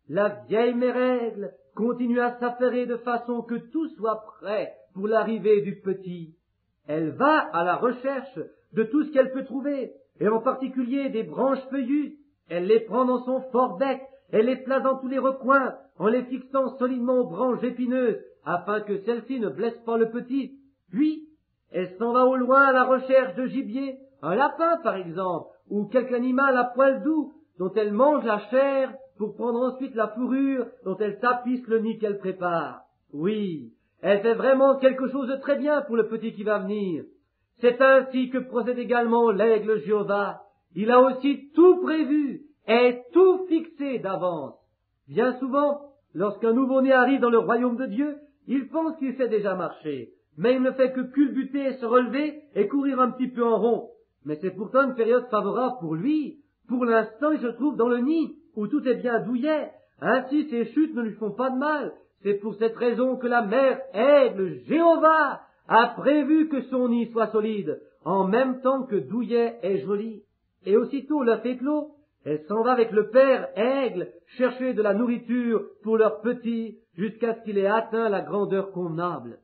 la vieille mérègle continue à s'affairer de façon que tout soit prêt pour l'arrivée du petit. Elle va à la recherche de tout ce qu'elle peut trouver, et en particulier des branches feuillues. Elle les prend dans son fort bec, elle les place dans tous les recoins, en les fixant solidement aux branches épineuses, afin que celles-ci ne blessent pas le petit. Puis, elle s'en va au loin à la recherche de gibier, un lapin par exemple, ou quelque animal à poil doux, dont elle mange la chair pour prendre ensuite la fourrure dont elle tapisse le nid qu'elle prépare. Oui, elle fait vraiment quelque chose de très bien pour le petit qui va venir. C'est ainsi que procède également l'aigle Jéhovah. Il a aussi tout prévu et tout fixé d'avance. Bien souvent, lorsqu'un nouveau-né arrive dans le royaume de Dieu, il pense qu'il sait déjà marcher, mais il ne fait que culbuter, se relever et courir un petit peu en rond. Mais c'est pourtant une période favorable pour lui. Pour l'instant, il se trouve dans le nid, où tout est bien douillet. Ainsi, ses chutes ne lui font pas de mal. C'est pour cette raison que la mère aigle Jéhovah a prévu que son nid soit solide, en même temps que douillet est joli. Et aussitôt l'œuf éclos, elle s'en va avec le père aigle chercher de la nourriture pour leur petit jusqu'à ce qu'il ait atteint la grandeur convenable.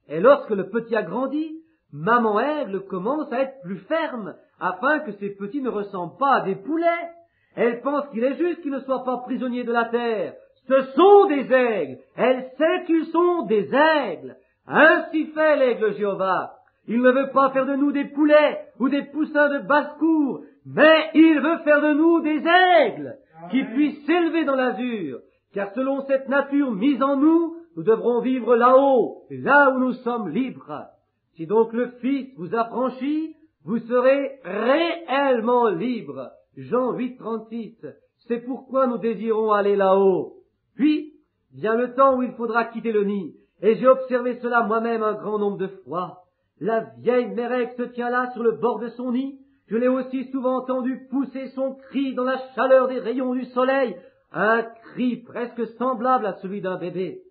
Et lorsque le petit a grandi, maman aigle commence à être plus ferme afin que ses petits ne ressemblent pas à des poulets. Elle pense qu'il est juste qu'ils ne soient pas prisonniers de la terre. Ce sont des aigles. Elle sait qu'ils sont des aigles. Ainsi fait l'aigle Jéhovah. Il ne veut pas faire de nous des poulets ou des poussins de basse-cour, mais il veut faire de nous des aigles qui puissent s'élever dans l'azur. Car selon cette nature mise en nous, nous devrons vivre là-haut, là où nous sommes libres. Si donc le Fils vous affranchit, vous serez réellement libres. Jean 8, 36. C'est pourquoi nous désirons aller là-haut. Puis, vient le temps où il faudra quitter le nid, et j'ai observé cela moi-même un grand nombre de fois. La vieille mérègle se tient là sur le bord de son nid. Je l'ai aussi souvent entendu pousser son cri dans la chaleur des rayons du soleil, un cri presque semblable à celui d'un bébé.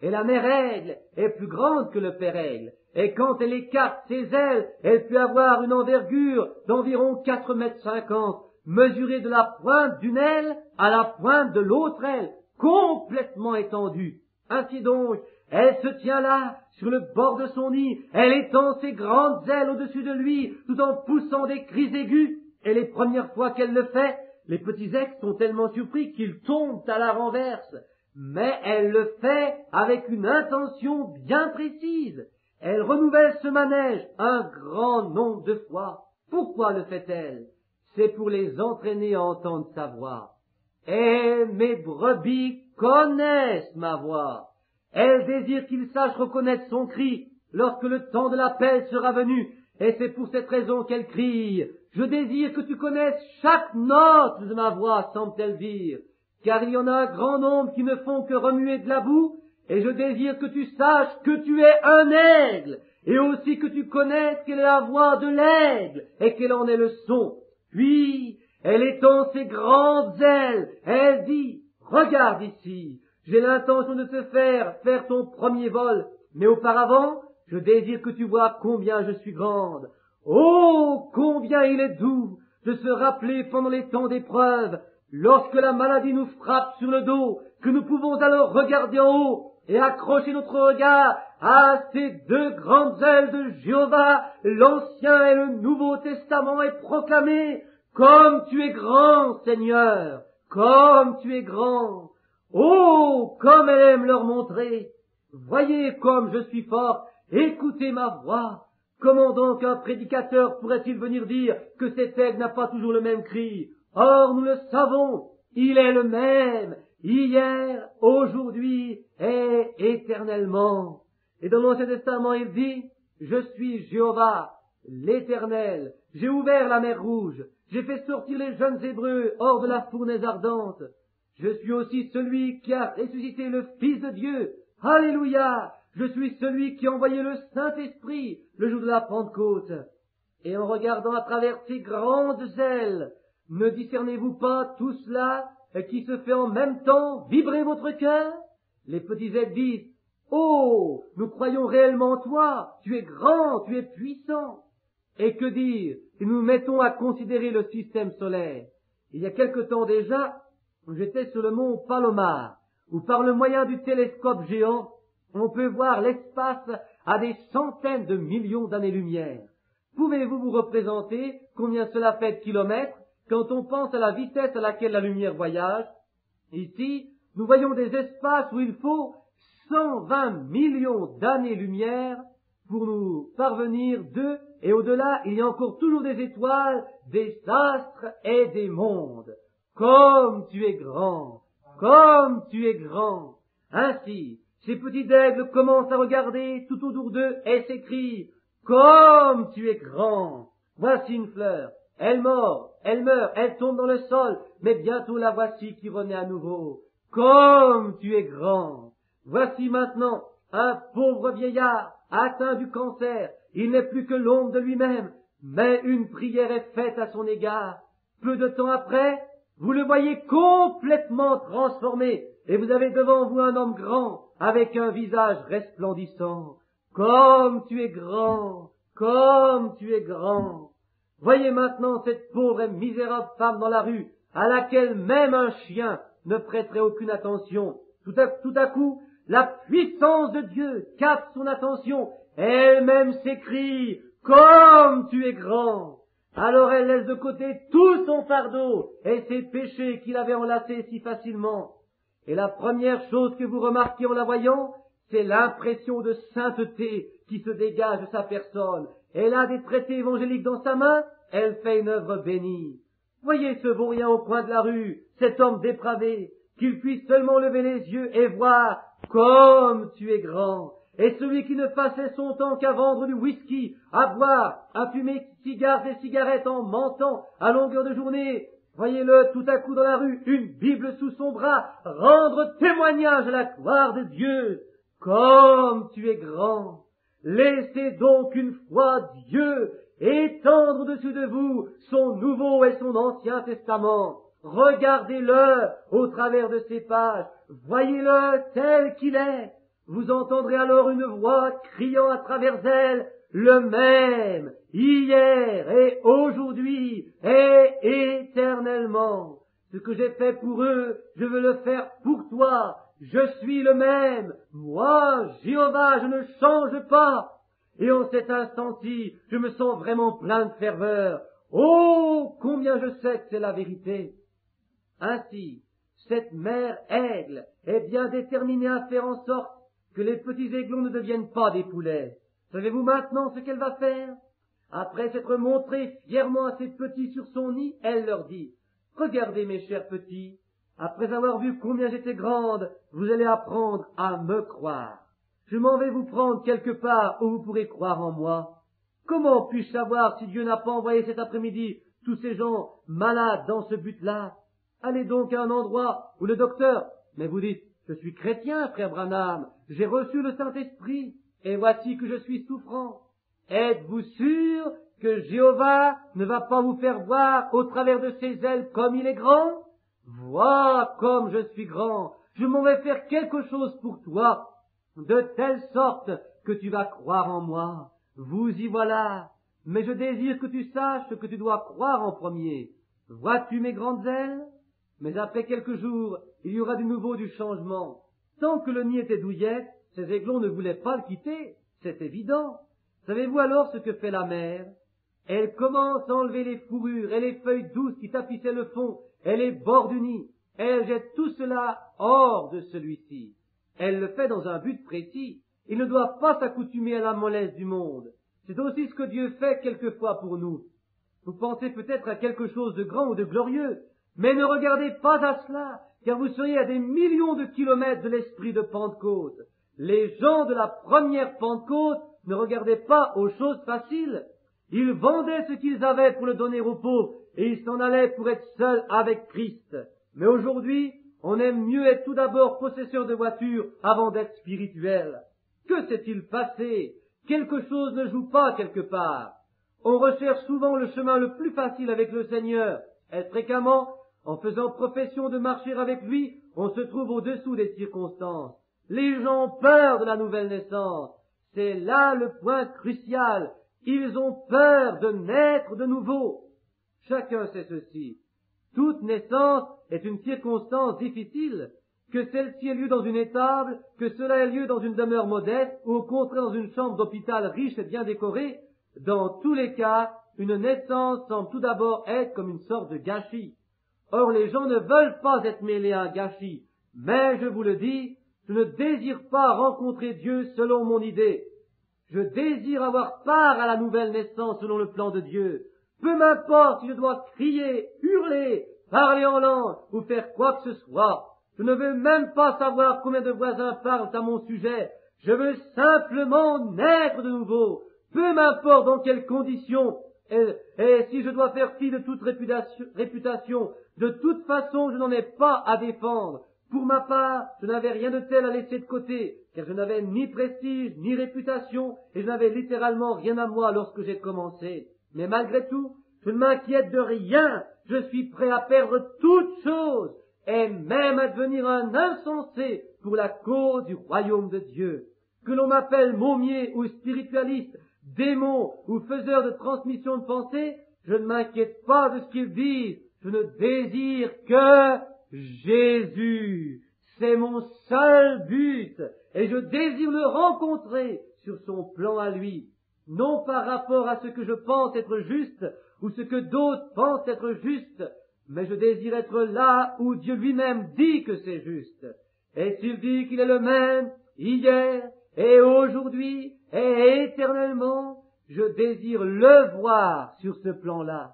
Et la mère aigle est plus grande que le père aigle, et quand elle écarte ses ailes, elle peut avoir une envergure d'environ 4,50 mètres, mesurée de la pointe d'une aile à la pointe de l'autre aile, complètement étendue. Ainsi donc, elle se tient là, sur le bord de son nid, elle étend ses grandes ailes au-dessus de lui, tout en poussant des cris aigus, et les premières fois qu'elle le fait, Les petits ex sont tellement surpris qu'ils tombent à la renverse, mais elle le fait avec une intention bien précise. Elle renouvelle ce manège un grand nombre de fois. Pourquoi le fait-elle? C'est pour les entraîner à entendre sa voix. Et mes brebis connaissent ma voix. Elle désire qu'ils sachent reconnaître son cri lorsque le temps de l'appel sera venu, et c'est pour cette raison qu'elle crie. Je désire que tu connaisses chaque note de ma voix, semble-t-elle dire, car il y en a un grand nombre qui ne font que remuer de la boue, et je désire que tu saches que tu es un aigle, et aussi que tu connaisses quelle est la voix de l'aigle, et quel en est le son. Puis, elle étend ses grandes ailes, elle dit, regarde ici, j'ai l'intention de te faire ton premier vol, mais auparavant, je désire que tu vois combien je suis grande. Oh, combien il est doux de se rappeler pendant les temps d'épreuve, lorsque la maladie nous frappe sur le dos, que nous pouvons alors regarder en haut et accrocher notre regard à ces deux grandes ailes de Jéhovah, l'Ancien et le Nouveau Testament, est proclamé. Comme tu es grand, Seigneur, comme tu es grand. Oh, comme elle aime leur montrer. Voyez comme je suis fort, écoutez ma voix. Comment donc un prédicateur pourrait-il venir dire que cet aigle n'a pas toujours le même cri? Or, nous le savons, il est le même, hier, aujourd'hui et éternellement. Et dans l'Ancien Testament, il dit, je suis Jéhovah, l'Éternel, j'ai ouvert la mer Rouge, j'ai fait sortir les jeunes Hébreux hors de la fournaise ardente. Je suis aussi celui qui a ressuscité le Fils de Dieu. Alléluia! Je suis celui qui a envoyé le Saint-Esprit le jour de la Pentecôte. Et en regardant à travers ces grandes ailes, ne discernez-vous pas tout cela qui se fait en même temps vibrer votre cœur? Les petits ailes disent, oh, nous croyons réellement en toi, tu es grand, tu es puissant. Et que dire? Et nous nous mettons à considérer le système solaire. Il y a quelque temps déjà, j'étais sur le mont Palomar, où par le moyen du télescope géant, on peut voir l'espace à des centaines de millions d'années-lumière. Pouvez-vous vous représenter combien cela fait de kilomètres quand on pense à la vitesse à laquelle la lumière voyage? Ici, nous voyons des espaces où il faut 120 millions d'années-lumière pour nous parvenir d'eux, et au-delà, il y a encore toujours des étoiles, des astres et des mondes. Comme tu es grand, comme tu es grand. Ainsi, ces petits aigles commencent à regarder tout autour d'eux et s'écrient, comme tu es grand. Voici une fleur. Elle meurt, elle tombe dans le sol, mais bientôt la voici qui renaît à nouveau. Comme tu es grand. Voici maintenant un pauvre vieillard atteint du cancer. Il n'est plus que l'ombre de lui-même, mais une prière est faite à son égard. Peu de temps après, vous le voyez complètement transformé, et vous avez devant vous un homme grand, avec un visage resplendissant. Comme tu es grand, comme tu es grand. Voyez maintenant cette pauvre et misérable femme dans la rue, à laquelle même un chien ne prêterait aucune attention. Tout à coup, la puissance de Dieu capte son attention, elle-même s'écrie, comme tu es grand. Alors elle laisse de côté tout son fardeau et ses péchés qu'il avait enlacés si facilement. Et la première chose que vous remarquez en la voyant, c'est l'impression de sainteté qui se dégage de sa personne. Elle a des traités évangéliques dans sa main, elle fait une œuvre bénie. Voyez ce vaurien au coin de la rue, cet homme dépravé, qu'il puisse seulement lever les yeux et voir comme tu es grand. Et celui qui ne passait son temps qu'à vendre du whisky, à boire, à fumer cigares et cigarettes en mentant à longueur de journée, voyez-le tout à coup dans la rue, une Bible sous son bras, rendre témoignage à la gloire de Dieu. Comme tu es grand. Laissez donc une fois Dieu étendre au-dessus de vous son Nouveau et son Ancien Testament. Regardez-le au travers de ces pages, voyez-le tel qu'il est. Vous entendrez alors une voix criant à travers elle, le même, hier et aujourd'hui et éternellement. Ce que j'ai fait pour eux, je veux le faire pour toi. Je suis le même. Moi, Jéhovah, je ne change pas. Et en cet instant-ci, je me sens vraiment plein de ferveur. Oh, combien je sais que c'est la vérité. Ainsi, cette mère aigle est bien déterminée à faire en sorte que les petits aiglons ne deviennent pas des poulets. Savez-vous maintenant ce qu'elle va faire? Après s'être montrée fièrement à ses petits sur son nid, elle leur dit, « Regardez mes chers petits, après avoir vu combien j'étais grande, vous allez apprendre à me croire. Je m'en vais vous prendre quelque part où vous pourrez croire en moi. Comment puis-je savoir si Dieu n'a pas envoyé cet après-midi tous ces gens malades dans ce but-là? Allez donc à un endroit où le docteur, mais vous dites, je suis chrétien, frère Branham, j'ai reçu le Saint-Esprit, et voici que je suis souffrant. Êtes-vous sûr que Jéhovah ne va pas vous faire voir au travers de ses ailes comme il est grand? Vois comme je suis grand, je m'en vais faire quelque chose pour toi, de telle sorte que tu vas croire en moi. Vous y voilà, mais je désire que tu saches ce que tu dois croire en premier. Vois-tu mes grandes ailes? Mais après quelques jours, il y aura de nouveau du changement. Tant que le nid était douillet, ces aiglons ne voulaient pas le quitter, c'est évident. Savez-vous alors ce que fait la mère? Elle commence à enlever les fourrures et les feuilles douces qui tapissaient le fond et les bords du nid. Elle jette tout cela hors de celui-ci. Elle le fait dans un but précis. Il ne doit pas s'accoutumer à la mollesse du monde. C'est aussi ce que Dieu fait quelquefois pour nous. Vous pensez peut-être à quelque chose de grand ou de glorieux, mais ne regardez pas à cela, car vous seriez à des millions de kilomètres de l'esprit de Pentecôte. Les gens de la première Pentecôte ne regardaient pas aux choses faciles. Ils vendaient ce qu'ils avaient pour le donner aux pauvres, et ils s'en allaient pour être seuls avec Christ. Mais aujourd'hui, on aime mieux être tout d'abord possesseur de voitures avant d'être spirituel. Que s'est-il passé? Quelque chose ne joue pas quelque part. On recherche souvent le chemin le plus facile avec le Seigneur, et fréquemment, en faisant profession de marcher avec lui, on se trouve au-dessous des circonstances. Les gens ont peur de la nouvelle naissance. C'est là le point crucial. Ils ont peur de naître de nouveau. Chacun sait ceci. Toute naissance est une circonstance difficile. Que celle-ci ait lieu dans une étable, que cela ait lieu dans une demeure modeste, ou au contraire dans une chambre d'hôpital riche et bien décorée, dans tous les cas, une naissance semble tout d'abord être comme une sorte de gâchis. Or, les gens ne veulent pas être mêlés à un gâchis. Mais, je vous le dis, je ne désire pas rencontrer Dieu selon mon idée. Je désire avoir part à la nouvelle naissance selon le plan de Dieu. Peu m'importe si je dois crier, hurler, parler en langue ou faire quoi que ce soit. Je ne veux même pas savoir combien de voisins parlent à mon sujet. Je veux simplement naître de nouveau. Peu m'importe dans quelles conditions. Et si je dois faire fi de toute réputation, de toute façon je n'en ai pas à défendre. Pour ma part, je n'avais rien de tel à laisser de côté, car je n'avais ni prestige, ni réputation, et je n'avais littéralement rien à moi lorsque j'ai commencé. Mais malgré tout, je ne m'inquiète de rien, je suis prêt à perdre toutes choses, et même à devenir un insensé pour la cause du royaume de Dieu. Que l'on m'appelle mômier ou spiritualiste, démon ou faiseur de transmission de pensée, je ne m'inquiète pas de ce qu'ils disent, je ne désire que Jésus. C'est mon seul but, et je désire le rencontrer sur son plan à lui, non par rapport à ce que je pense être juste, ou ce que d'autres pensent être juste, mais je désire être là où Dieu lui-même dit que c'est juste. Et s'il dit qu'il est le même, hier, et aujourd'hui, et éternellement, je désire le voir sur ce plan-là.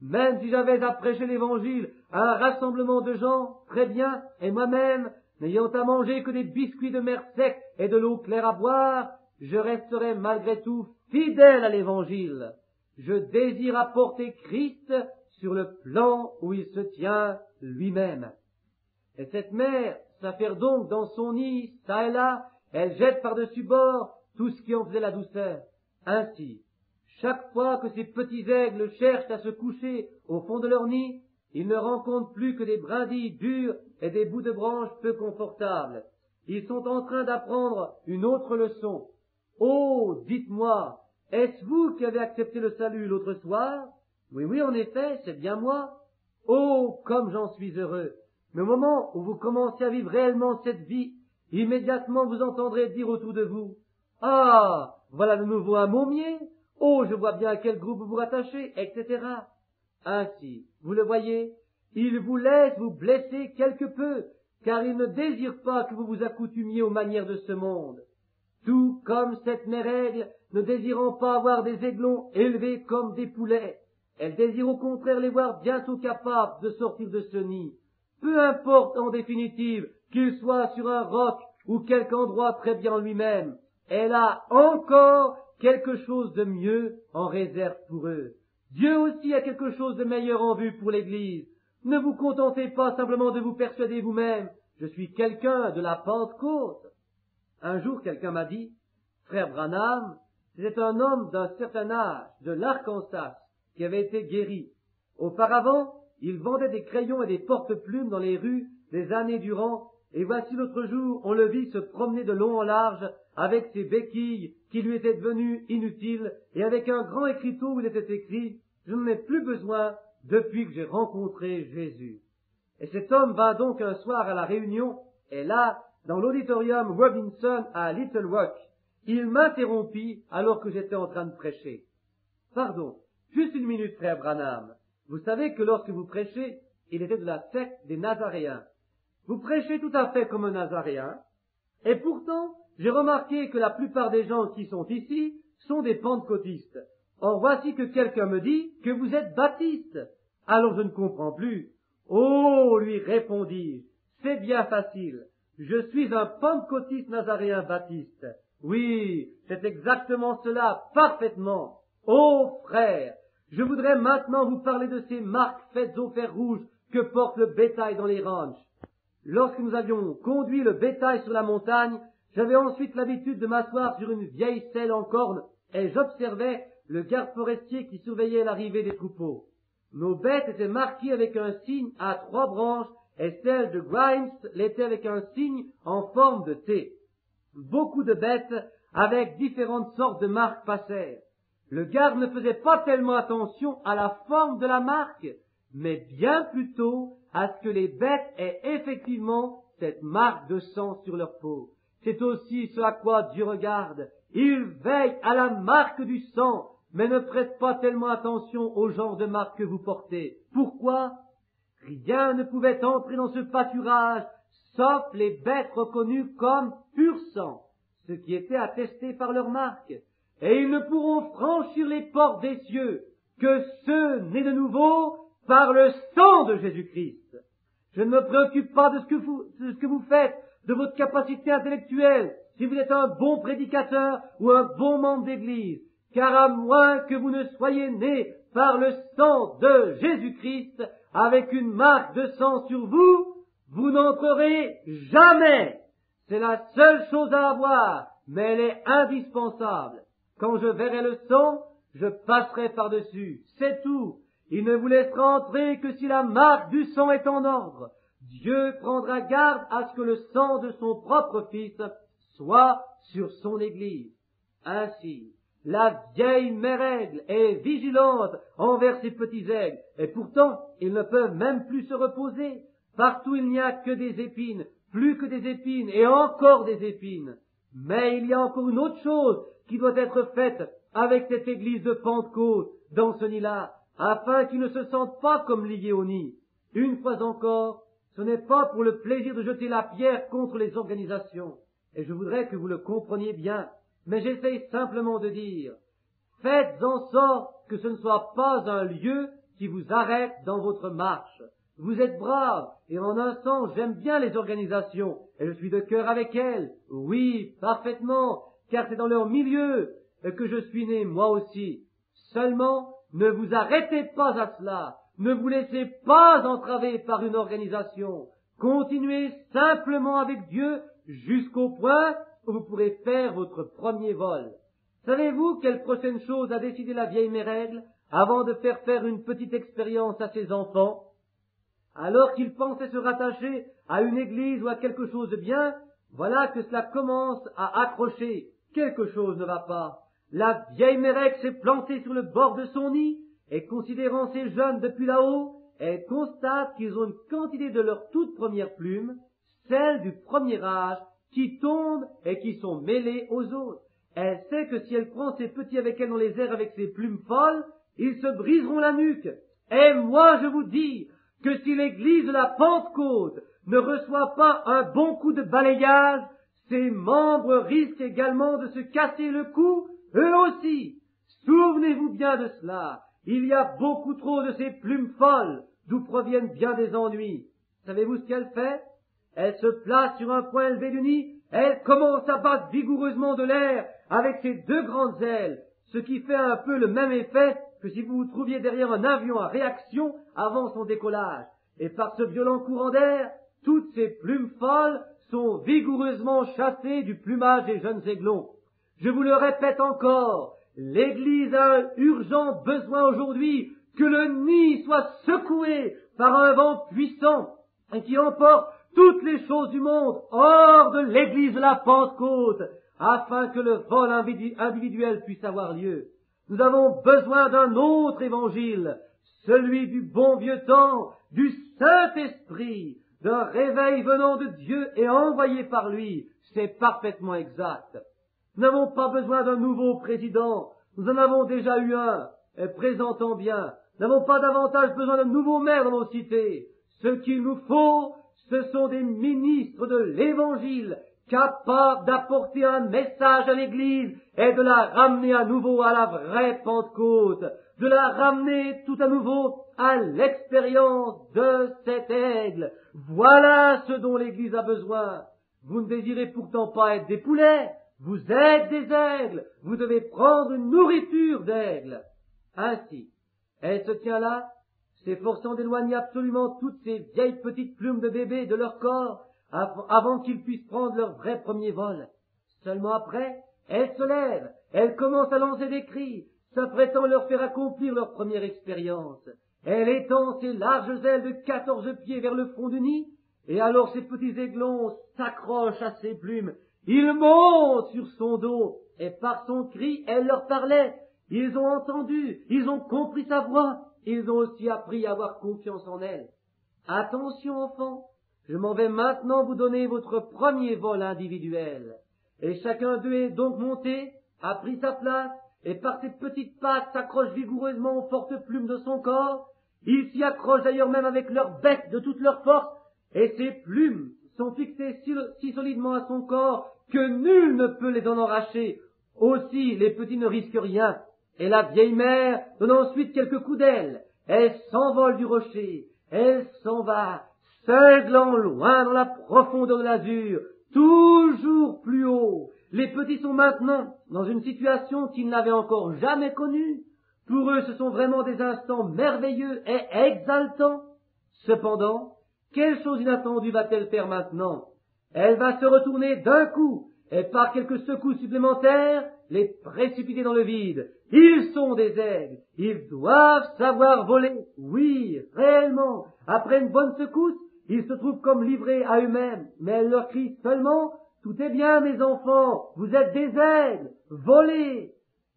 Même si j'avais à prêcher l'Évangile à un rassemblement de gens, très bien, et moi-même, n'ayant à manger que des biscuits de mer sec et de l'eau claire à boire, je resterai malgré tout fidèle à l'Évangile. Je désire apporter Christ sur le plan où il se tient lui-même. Et cette mère s'affaire donc dans son nid, çà et là, elle jette par-dessus bord tout ce qui en faisait la douceur. Ainsi, chaque fois que ces petits aigles cherchent à se coucher au fond de leur nid, ils ne rencontrent plus que des brindilles dures et des bouts de branches peu confortables. Ils sont en train d'apprendre une autre leçon. Oh, dites-moi, est-ce vous qui avez accepté le salut l'autre soir? Oui, en effet, c'est bien moi. Oh, comme j'en suis heureux. Mais au moment où vous commencez à vivre réellement cette vie, immédiatement vous entendrez dire autour de vous, « Ah, voilà de nouveau un mômier. Oh, je vois bien à quel groupe vous vous rattachez, etc. » Ainsi, vous le voyez, Il vous laisse vous blesser quelque peu, car il ne désire pas que vous vous accoutumiez aux manières de ce monde. Tout comme cette mère-aigle, ne désirant pas avoir des aiglons élevés comme des poulets, elle désire au contraire les voir bientôt capables de sortir de ce nid. Peu importe en définitive qu'il soit sur un roc ou quelque endroit très bien en lui-même, elle a encore quelque chose de mieux en réserve pour eux. Dieu aussi a quelque chose de meilleur en vue pour l'Église. Ne vous contentez pas simplement de vous persuader vous-même, je suis quelqu'un de la Pentecôte. Un jour, quelqu'un m'a dit, frère Branham, c'était un homme d'un certain âge, de l'Arkansas, qui avait été guéri. Auparavant, il vendait des crayons et des porte-plumes dans les rues des années durant, et voici l'autre jour, on le vit se promener de long en large avec ses béquilles qui lui étaient devenues inutiles, et avec un grand écriteau où il était écrit « Je n'en ai plus besoin depuis que j'ai rencontré Jésus ». Et cet homme vint donc un soir à la réunion, et là, dans l'auditorium Robinson à Little Rock, il m'interrompit alors que j'étais en train de prêcher. « Pardon, juste une minute, frère Branham. Vous savez que lorsque vous prêchez, il était de la secte des Nazaréens. Vous prêchez tout à fait comme un Nazaréen, et pourtant, j'ai remarqué que la plupart des gens qui sont ici sont des pentecôtistes. Or voici que quelqu'un me dit que vous êtes baptiste. Alors je ne comprends plus. Oh, lui répondis-je, c'est bien facile. Je suis un pentecôtiste nazaréen baptiste. Oui, c'est exactement cela, parfaitement. Oh, frère, je voudrais maintenant vous parler de ces marques faites au fer rouge que porte le bétail dans les ranchs. Lorsque nous avions conduit le bétail sur la montagne, j'avais ensuite l'habitude de m'asseoir sur une vieille selle en corne et j'observais le garde forestier qui surveillait l'arrivée des troupeaux. Nos bêtes étaient marquées avec un signe à 3 branches et celle de Grimes l'était avec un signe en forme de T. Beaucoup de bêtes avec différentes sortes de marques passèrent. Le garde ne faisait pas tellement attention à la forme de la marque, mais bien plutôt à ce que les bêtes aient effectivement cette marque de sang sur leur peau. C'est aussi ce à quoi Dieu regarde. Il veille à la marque du sang, mais ne prête pas tellement attention au genre de marque que vous portez. Pourquoi? Rien ne pouvait entrer dans ce pâturage, sauf les bêtes reconnues comme pur sang, ce qui était attesté par leur marque. Et ils ne pourront franchir les portes des cieux que ceux nés de nouveau par le sang de Jésus-Christ. Je ne me préoccupe pas de ce que vous faites, de votre capacité intellectuelle, si vous êtes un bon prédicateur ou un bon membre d'église, car à moins que vous ne soyez nés par le sang de Jésus-Christ, avec une marque de sang sur vous, vous n'entrerez jamais. C'est la seule chose à avoir, mais elle est indispensable. Quand je verrai le sang, je passerai par-dessus. C'est tout. Il ne vous laissera entrer que si la marque du sang est en ordre. Dieu prendra garde à ce que le sang de son propre Fils soit sur son Église. Ainsi, la vieille mère-aigle est vigilante envers ses petits aigles, et pourtant, ils ne peuvent même plus se reposer. Partout il n'y a que des épines, plus que des épines, et encore des épines. Mais il y a encore une autre chose qui doit être faite avec cette église de Pentecôte dans ce nid-là, afin qu'ils ne se sentent pas comme liés au nid. Une fois encore, ce n'est pas pour le plaisir de jeter la pierre contre les organisations, et je voudrais que vous le compreniez bien, mais j'essaye simplement de dire, faites en sorte que ce ne soit pas un lieu qui vous arrête dans votre marche. Vous êtes braves, et en un sens, j'aime bien les organisations, et je suis de cœur avec elles. Oui, parfaitement, car c'est dans leur milieu que je suis né moi aussi. Seulement, ne vous arrêtez pas à cela, ne vous laissez pas entraver par une organisation. Continuez simplement avec Dieu jusqu'au point où vous pourrez faire votre premier vol. Savez-vous quelle prochaine chose a décidé la vieille mère-aigle avant de faire une petite expérience à ses enfants? Alors qu'ils pensaient se rattacher à une église ou à quelque chose de bien, voilà que cela commence à accrocher. Quelque chose ne va pas. La vieille mère-aigle s'est plantée sur le bord de son nid, et considérant ces jeunes depuis là-haut, elle constate qu'ils ont une quantité de leurs toutes premières plumes, celles du premier âge, qui tombent et qui sont mêlées aux autres. Elle sait que si elle prend ces petits avec elle dans les airs avec ses plumes folles, ils se briseront la nuque. Et moi je vous dis que si l'église de la Pentecôte ne reçoit pas un bon coup de balayage, ses membres risquent également de se casser le cou, eux aussi. Souvenez-vous bien de cela. Il y a beaucoup trop de ces plumes folles, d'où proviennent bien des ennuis. Savez-vous ce qu'elle fait? Elle se place sur un point élevé du nid, elle commence à battre vigoureusement de l'air avec ses deux grandes ailes, ce qui fait un peu le même effet que si vous vous trouviez derrière un avion à réaction avant son décollage. Et par ce violent courant d'air, toutes ces plumes folles sont vigoureusement chassées du plumage des jeunes aiglons. Je vous le répète encore, l'Église a un urgent besoin aujourd'hui que le nid soit secoué par un vent puissant et qui emporte toutes les choses du monde hors de l'Église de la Pentecôte, afin que le vol individuel puisse avoir lieu. Nous avons besoin d'un autre évangile, celui du bon vieux temps, du Saint-Esprit, d'un réveil venant de Dieu et envoyé par lui. C'est parfaitement exact. Nous n'avons pas besoin d'un nouveau président, nous en avons déjà eu un, et présentant bien. Nous n'avons pas davantage besoin de nouveaux maires dans nos cités. Ce qu'il nous faut, ce sont des ministres de l'Évangile, capables d'apporter un message à l'Église et de la ramener à nouveau à la vraie Pentecôte, de la ramener tout à nouveau à l'expérience de cet aigle. Voilà ce dont l'Église a besoin. Vous ne désirez pourtant pas être des poulets, vous êtes des aigles, vous devez prendre une nourriture d'aigle. Ainsi, elle se tient là, s'efforçant d'éloigner absolument toutes ces vieilles petites plumes de bébé de leur corps, avant qu'ils puissent prendre leur vrai premier vol. Seulement après, elle se lève, elle commence à lancer des cris, s'apprêtant à leur faire accomplir leur première expérience. Elle étend ses larges ailes de 14 pieds vers le fond du nid, et alors ces petits aiglons s'accrochent à ses plumes. Ils montent sur son dos, et par son cri, elle leur parlait. Ils ont entendu, ils ont compris sa voix, ils ont aussi appris à avoir confiance en elle. Attention, enfants, je m'en vais maintenant vous donner votre premier vol individuel. Et chacun d'eux est donc monté, a pris sa place, et par ses petites pattes s'accroche vigoureusement aux fortes plumes de son corps. Ils s'y accrochent d'ailleurs même avec leur bec de toute leur force, et ces plumes sont fixées si solidement à son corps que nul ne peut les en arracher. Aussi, les petits ne risquent rien. Et la vieille mère donne ensuite quelques coups d'aile. Elle s'envole du rocher. Elle s'en va, s'aiglant loin dans la profondeur de l'azur, toujours plus haut. Les petits sont maintenant dans une situation qu'ils n'avaient encore jamais connue. Pour eux, ce sont vraiment des instants merveilleux et exaltants. Cependant, quelle chose inattendue va-t-elle faire maintenant? Elle va se retourner d'un coup, et par quelques secousses supplémentaires, les précipiter dans le vide. Ils sont des aigles, ils doivent savoir voler. Oui, réellement, après une bonne secousse, ils se trouvent comme livrés à eux-mêmes, mais elle leur crie seulement « Tout est bien, mes enfants, vous êtes des aigles, volez !»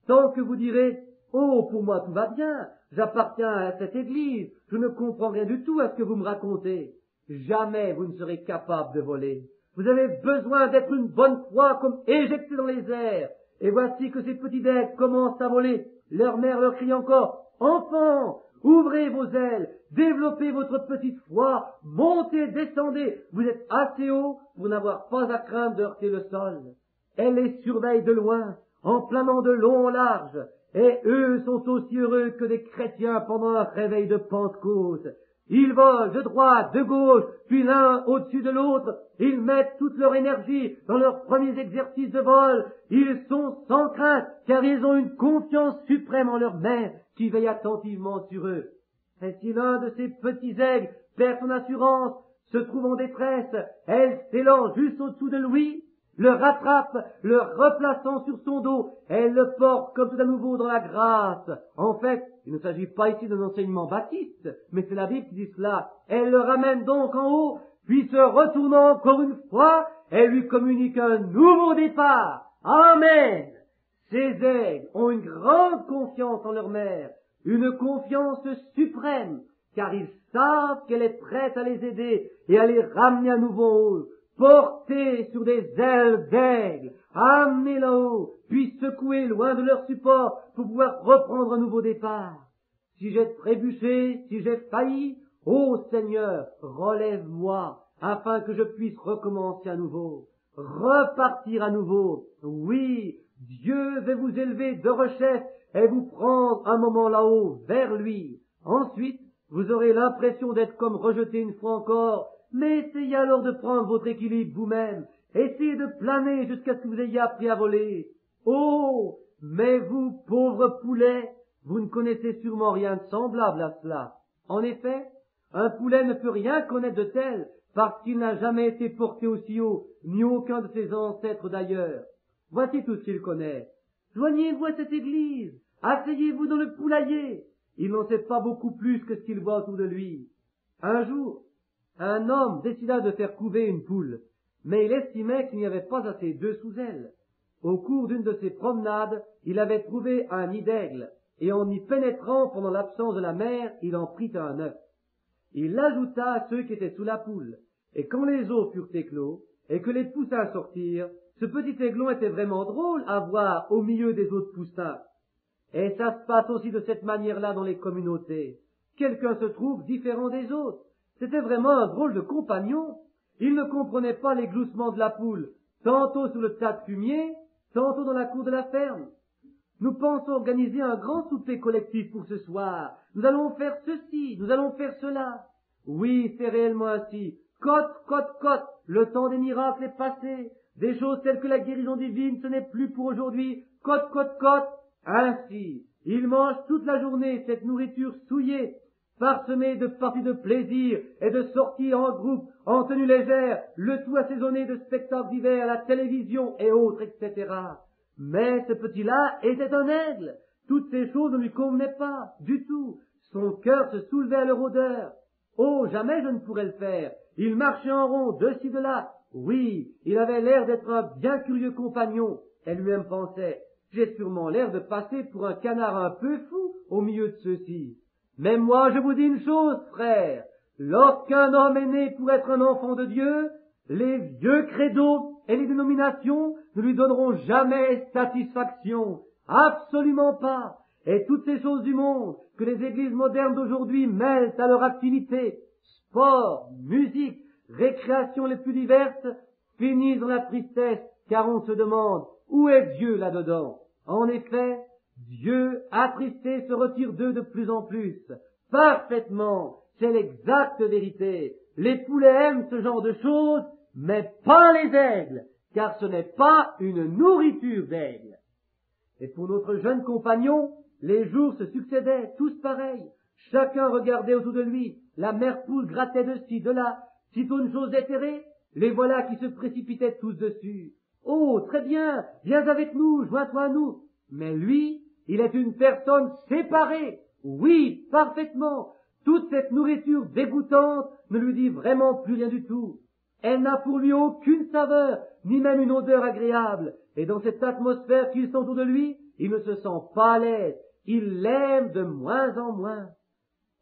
Tant que vous direz « Oh, pour moi tout va bien, j'appartiens à cette église, je ne comprends rien du tout à ce que vous me racontez. » Jamais vous ne serez capable de voler. Vous avez besoin d'être une bonne fois comme éjectés dans les airs. Et voici que ces petits aigles commencent à voler. Leur mère leur crie encore « Enfants, ouvrez vos ailes, développez votre petite foi, montez, descendez. Vous êtes assez haut pour n'avoir pas à craindre de heurter le sol. » Elle les surveille de loin, en planant de long en large. Et eux sont aussi heureux que des chrétiens pendant un réveil de Pentecôte. Ils volent de droite, de gauche, puis l'un au-dessus de l'autre. Ils mettent toute leur énergie dans leurs premiers exercices de vol. Ils sont sans crainte, car ils ont une confiance suprême en leur mère qui veille attentivement sur eux. Et si l'un de ces petits aigles perd son assurance, se trouve en détresse, elle s'élance juste au-dessous de lui, le rattrape, le replaçant sur son dos, elle le porte comme tout à nouveau dans la grâce. En fait, il ne s'agit pas ici d'un enseignement baptiste, mais c'est la Bible qui dit cela. Elle le ramène donc en haut, puis se retournant encore une fois, elle lui communique un nouveau départ. Amen! Ces aigles ont une grande confiance en leur mère, une confiance suprême, car ils savent qu'elle est prête à les aider et à les ramener à nouveau en haut. Portés sur des ailes d'aigle, amenés là-haut, puis secoués loin de leur support pour pouvoir reprendre un nouveau départ. Si j'ai trébuché, si j'ai failli, Ô Seigneur, relève-moi, afin que je puisse recommencer à nouveau, repartir à nouveau. Oui, Dieu veut vous élever de rechef et vous prendre un moment là-haut, vers lui. Ensuite, vous aurez l'impression d'être comme rejeté une fois encore, mais essayez alors de prendre votre équilibre vous-même. Essayez de planer jusqu'à ce que vous ayez appris à voler. Oh, mais vous, pauvres poulets, vous ne connaissez sûrement rien de semblable à cela. En effet, un poulet ne peut rien connaître de tel, parce qu'il n'a jamais été porté aussi haut, ni aucun de ses ancêtres d'ailleurs. Voici tout ce qu'il connaît. Joignez-vous à cette église, asseyez-vous dans le poulailler. Il n'en sait pas beaucoup plus que ce qu'il voit autour de lui. Un jour, un homme décida de faire couver une poule, mais il estimait qu'il n'y avait pas assez d'œufs sous elle. Au cours d'une de ses promenades, il avait trouvé un nid d'aigle, et en y pénétrant pendant l'absence de la mère, il en prit un œuf. Il l'ajouta à ceux qui étaient sous la poule, et quand les œufs furent éclos, et que les poussins sortirent, ce petit aiglon était vraiment drôle à voir au milieu des autres poussins. Et ça se passe aussi de cette manière-là dans les communautés. Quelqu'un se trouve différent des autres. C'était vraiment un drôle de compagnon. Il ne comprenait pas les gloussements de la poule, tantôt sur le tas de fumier, tantôt dans la cour de la ferme. Nous pensons organiser un grand souper collectif pour ce soir. Nous allons faire ceci, nous allons faire cela. Oui, c'est réellement ainsi. Cote, cote, cote, le temps des miracles est passé. Des choses telles que la guérison divine, ce n'est plus pour aujourd'hui. Cote, cote, cote. Ainsi, ils mangent toute la journée cette nourriture souillée, parsemée de parties de plaisir et de sorties en groupe, en tenue légère, le tout assaisonné de spectacles divers à la télévision et autres, etc. Mais ce petit-là était un aigle. Toutes ces choses ne lui convenaient pas, du tout. Son cœur se soulevait à leur odeur. Oh, jamais je ne pourrais le faire. Il marchait en rond, de ci, de là. Oui, il avait l'air d'être un bien curieux compagnon. Elle lui-même pensait, j'ai sûrement l'air de passer pour un canard un peu fou au milieu de ceux-ci. Mais moi, je vous dis une chose, frère. Lorsqu'un homme est né pour être un enfant de Dieu, les vieux credos et les dénominations ne lui donneront jamais satisfaction. Absolument pas. Et toutes ces choses du monde que les églises modernes d'aujourd'hui mêlent à leur activité, sport, musique, récréation les plus diverses, finissent dans la tristesse, car on se demande, où est Dieu là-dedans? En effet, Dieu, attristé, se retire d'eux de plus en plus. Parfaitement, c'est l'exacte vérité. Les poulets aiment ce genre de choses, mais pas les aigles, car ce n'est pas une nourriture d'aigle. Et pour notre jeune compagnon, les jours se succédaient, tous pareils. Chacun regardait autour de lui, la mère poule grattait de ci, de là. Sitôt une chose déterrée, les voilà qui se précipitaient tous dessus. Oh, très bien, viens avec nous, joins-toi à nous. Mais lui, il est une personne séparée. Oui, parfaitement. Toute cette nourriture dégoûtante ne lui dit vraiment plus rien du tout. Elle n'a pour lui aucune saveur, ni même une odeur agréable. Et dans cette atmosphère qu'il sent autour de lui, il ne se sent pas à l'aise. Il l'aime de moins en moins.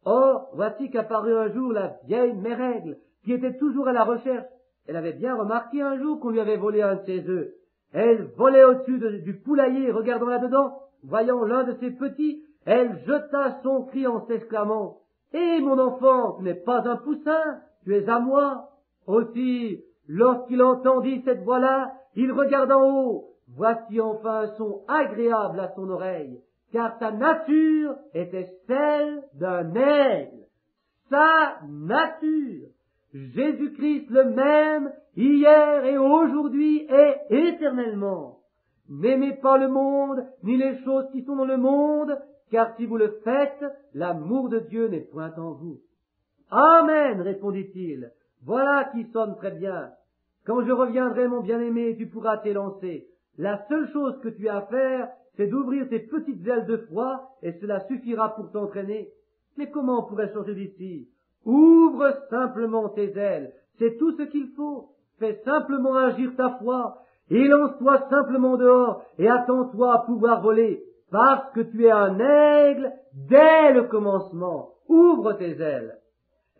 Or, voici qu'apparut un jour la vieille Mérègle, qui était toujours à la recherche. Elle avait bien remarqué un jour qu'on lui avait volé un de ses œufs. Elle volait au-dessus du poulailler, regardant là-dedans. Voyant l'un de ses petits, elle jeta son cri en s'exclamant « Eh, mon enfant, tu n'es pas un poussin, tu es à moi !» Aussi, lorsqu'il entendit cette voix-là, il regarda en haut. Voici enfin un son agréable à son oreille, car sa nature était celle d'un aigle. Sa nature. Jésus-Christ le même, hier et aujourd'hui et éternellement. N'aimez pas le monde, ni les choses qui sont dans le monde, car si vous le faites, l'amour de Dieu n'est point en vous. Amen, répondit-il. Voilà qui sonne très bien. Quand je reviendrai, mon bien-aimé, tu pourras t'élancer. La seule chose que tu as à faire, c'est d'ouvrir tes petites ailes de froid, et cela suffira pour t'entraîner. Mais comment pourrais-je sortir d'ici? Ouvre simplement tes ailes, c'est tout ce qu'il faut. Fais simplement agir ta foi, et lance-toi simplement dehors, et attends-toi à pouvoir voler, parce que tu es un aigle dès le commencement. Ouvre tes ailes.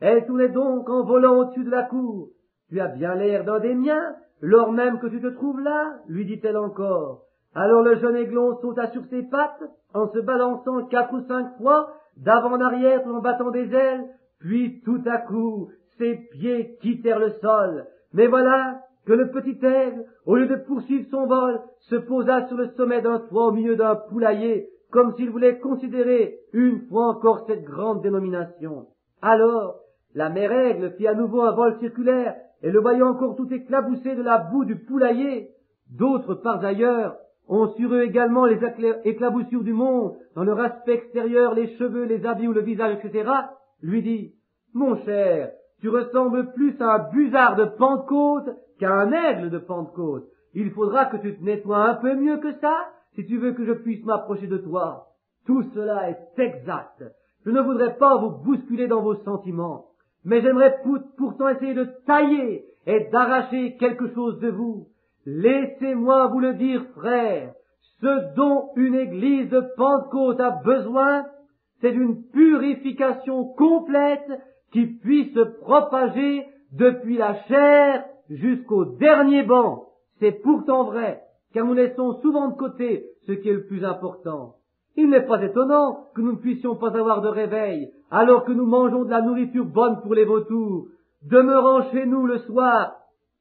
Elle tournait donc en volant au-dessus de la cour. Tu as bien l'air d'un des miens, lors même que tu te trouves là, lui dit-elle encore. Alors le jeune aiglon sauta sur ses pattes, en se balançant 4 ou 5 fois, d'avant en arrière tout en battant des ailes, Puis tout à coup, ses pieds quittèrent le sol. Mais voilà que le petit aigle, au lieu de poursuivre son vol, se posa sur le sommet d'un toit au milieu d'un poulailler, comme s'il voulait considérer une fois encore cette grande dénomination. Alors, la mère aigle fit à nouveau un vol circulaire, et le voyant encore tout éclaboussé de la boue du poulailler, d'autres parts ailleurs ont sur eux également les éclaboussures du monde, dans leur aspect extérieur, les cheveux, les habits ou le visage, etc., lui dit, « Mon cher, tu ressembles plus à un busard de Pentecôte qu'à un aigle de Pentecôte. Il faudra que tu te nettoies un peu mieux que ça, si tu veux que je puisse m'approcher de toi. » Tout cela est exact. Je ne voudrais pas vous bousculer dans vos sentiments, mais j'aimerais pourtant essayer de tailler et d'arracher quelque chose de vous. Laissez-moi vous le dire, frères, ce dont une église de Pentecôte a besoin, c'est d'une purification complète qui puisse se propager depuis la chair jusqu'au dernier banc. C'est pourtant vrai, car nous laissons souvent de côté ce qui est le plus important. Il n'est pas étonnant que nous ne puissions pas avoir de réveil, alors que nous mangeons de la nourriture bonne pour les vautours, demeurant chez nous le soir,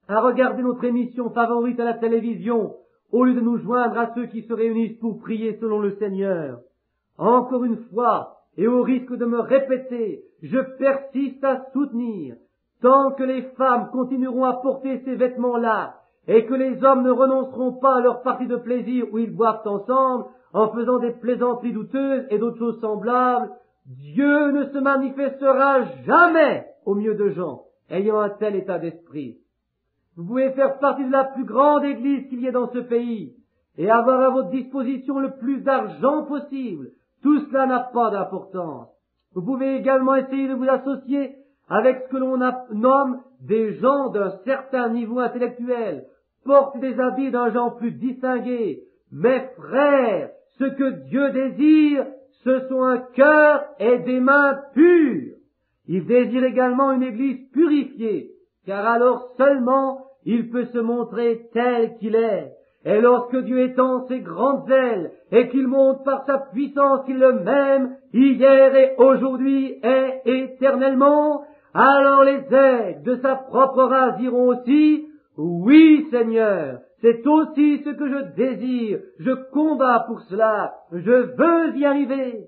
à regarder notre émission favorite à la télévision, au lieu de nous joindre à ceux qui se réunissent pour prier selon le Seigneur. Encore une fois, et au risque de me répéter, je persiste à soutenir, tant que les femmes continueront à porter ces vêtements-là, et que les hommes ne renonceront pas à leur partie de plaisir où ils boivent ensemble, en faisant des plaisanteries douteuses et d'autres choses semblables, Dieu ne se manifestera jamais au milieu de gens ayant un tel état d'esprit. Vous pouvez faire partie de la plus grande église qu'il y ait dans ce pays, et avoir à votre disposition le plus d'argent possible. Tout cela n'a pas d'importance. Vous pouvez également essayer de vous associer avec ce que l'on nomme des gens d'un certain niveau intellectuel, porter des habits d'un genre plus distingué. Mais frères, ce que Dieu désire, ce sont un cœur et des mains pures. Il désire également une église purifiée, car alors seulement il peut se montrer tel qu'il est. Et lorsque Dieu étend ses grandes ailes et qu'il montre par sa puissance qu'il est le même, hier et aujourd'hui et éternellement, alors les aigles de sa propre race diront aussi, oui Seigneur, c'est aussi ce que je désire, je combats pour cela, je veux y arriver.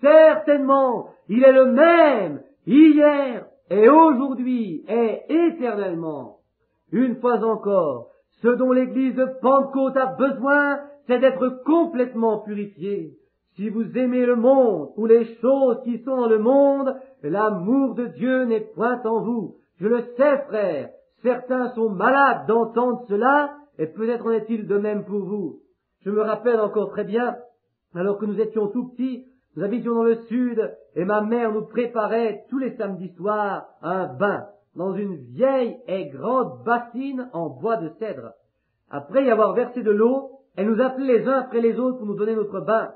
Certainement, il est le même, hier et aujourd'hui et éternellement. Une fois encore, ce dont l'Église de Pentecôte a besoin, c'est d'être complètement purifiée. Si vous aimez le monde ou les choses qui sont dans le monde, l'amour de Dieu n'est point en vous. Je le sais, frère, certains sont malades d'entendre cela, et peut-être en est-il de même pour vous. Je me rappelle encore très bien, alors que nous étions tout petits, nous habitions dans le sud, et ma mère nous préparait tous les samedis soirs un bain dans une vieille et grande bassine en bois de cèdre. Après y avoir versé de l'eau, elle nous appelait les uns après les autres pour nous donner notre bain.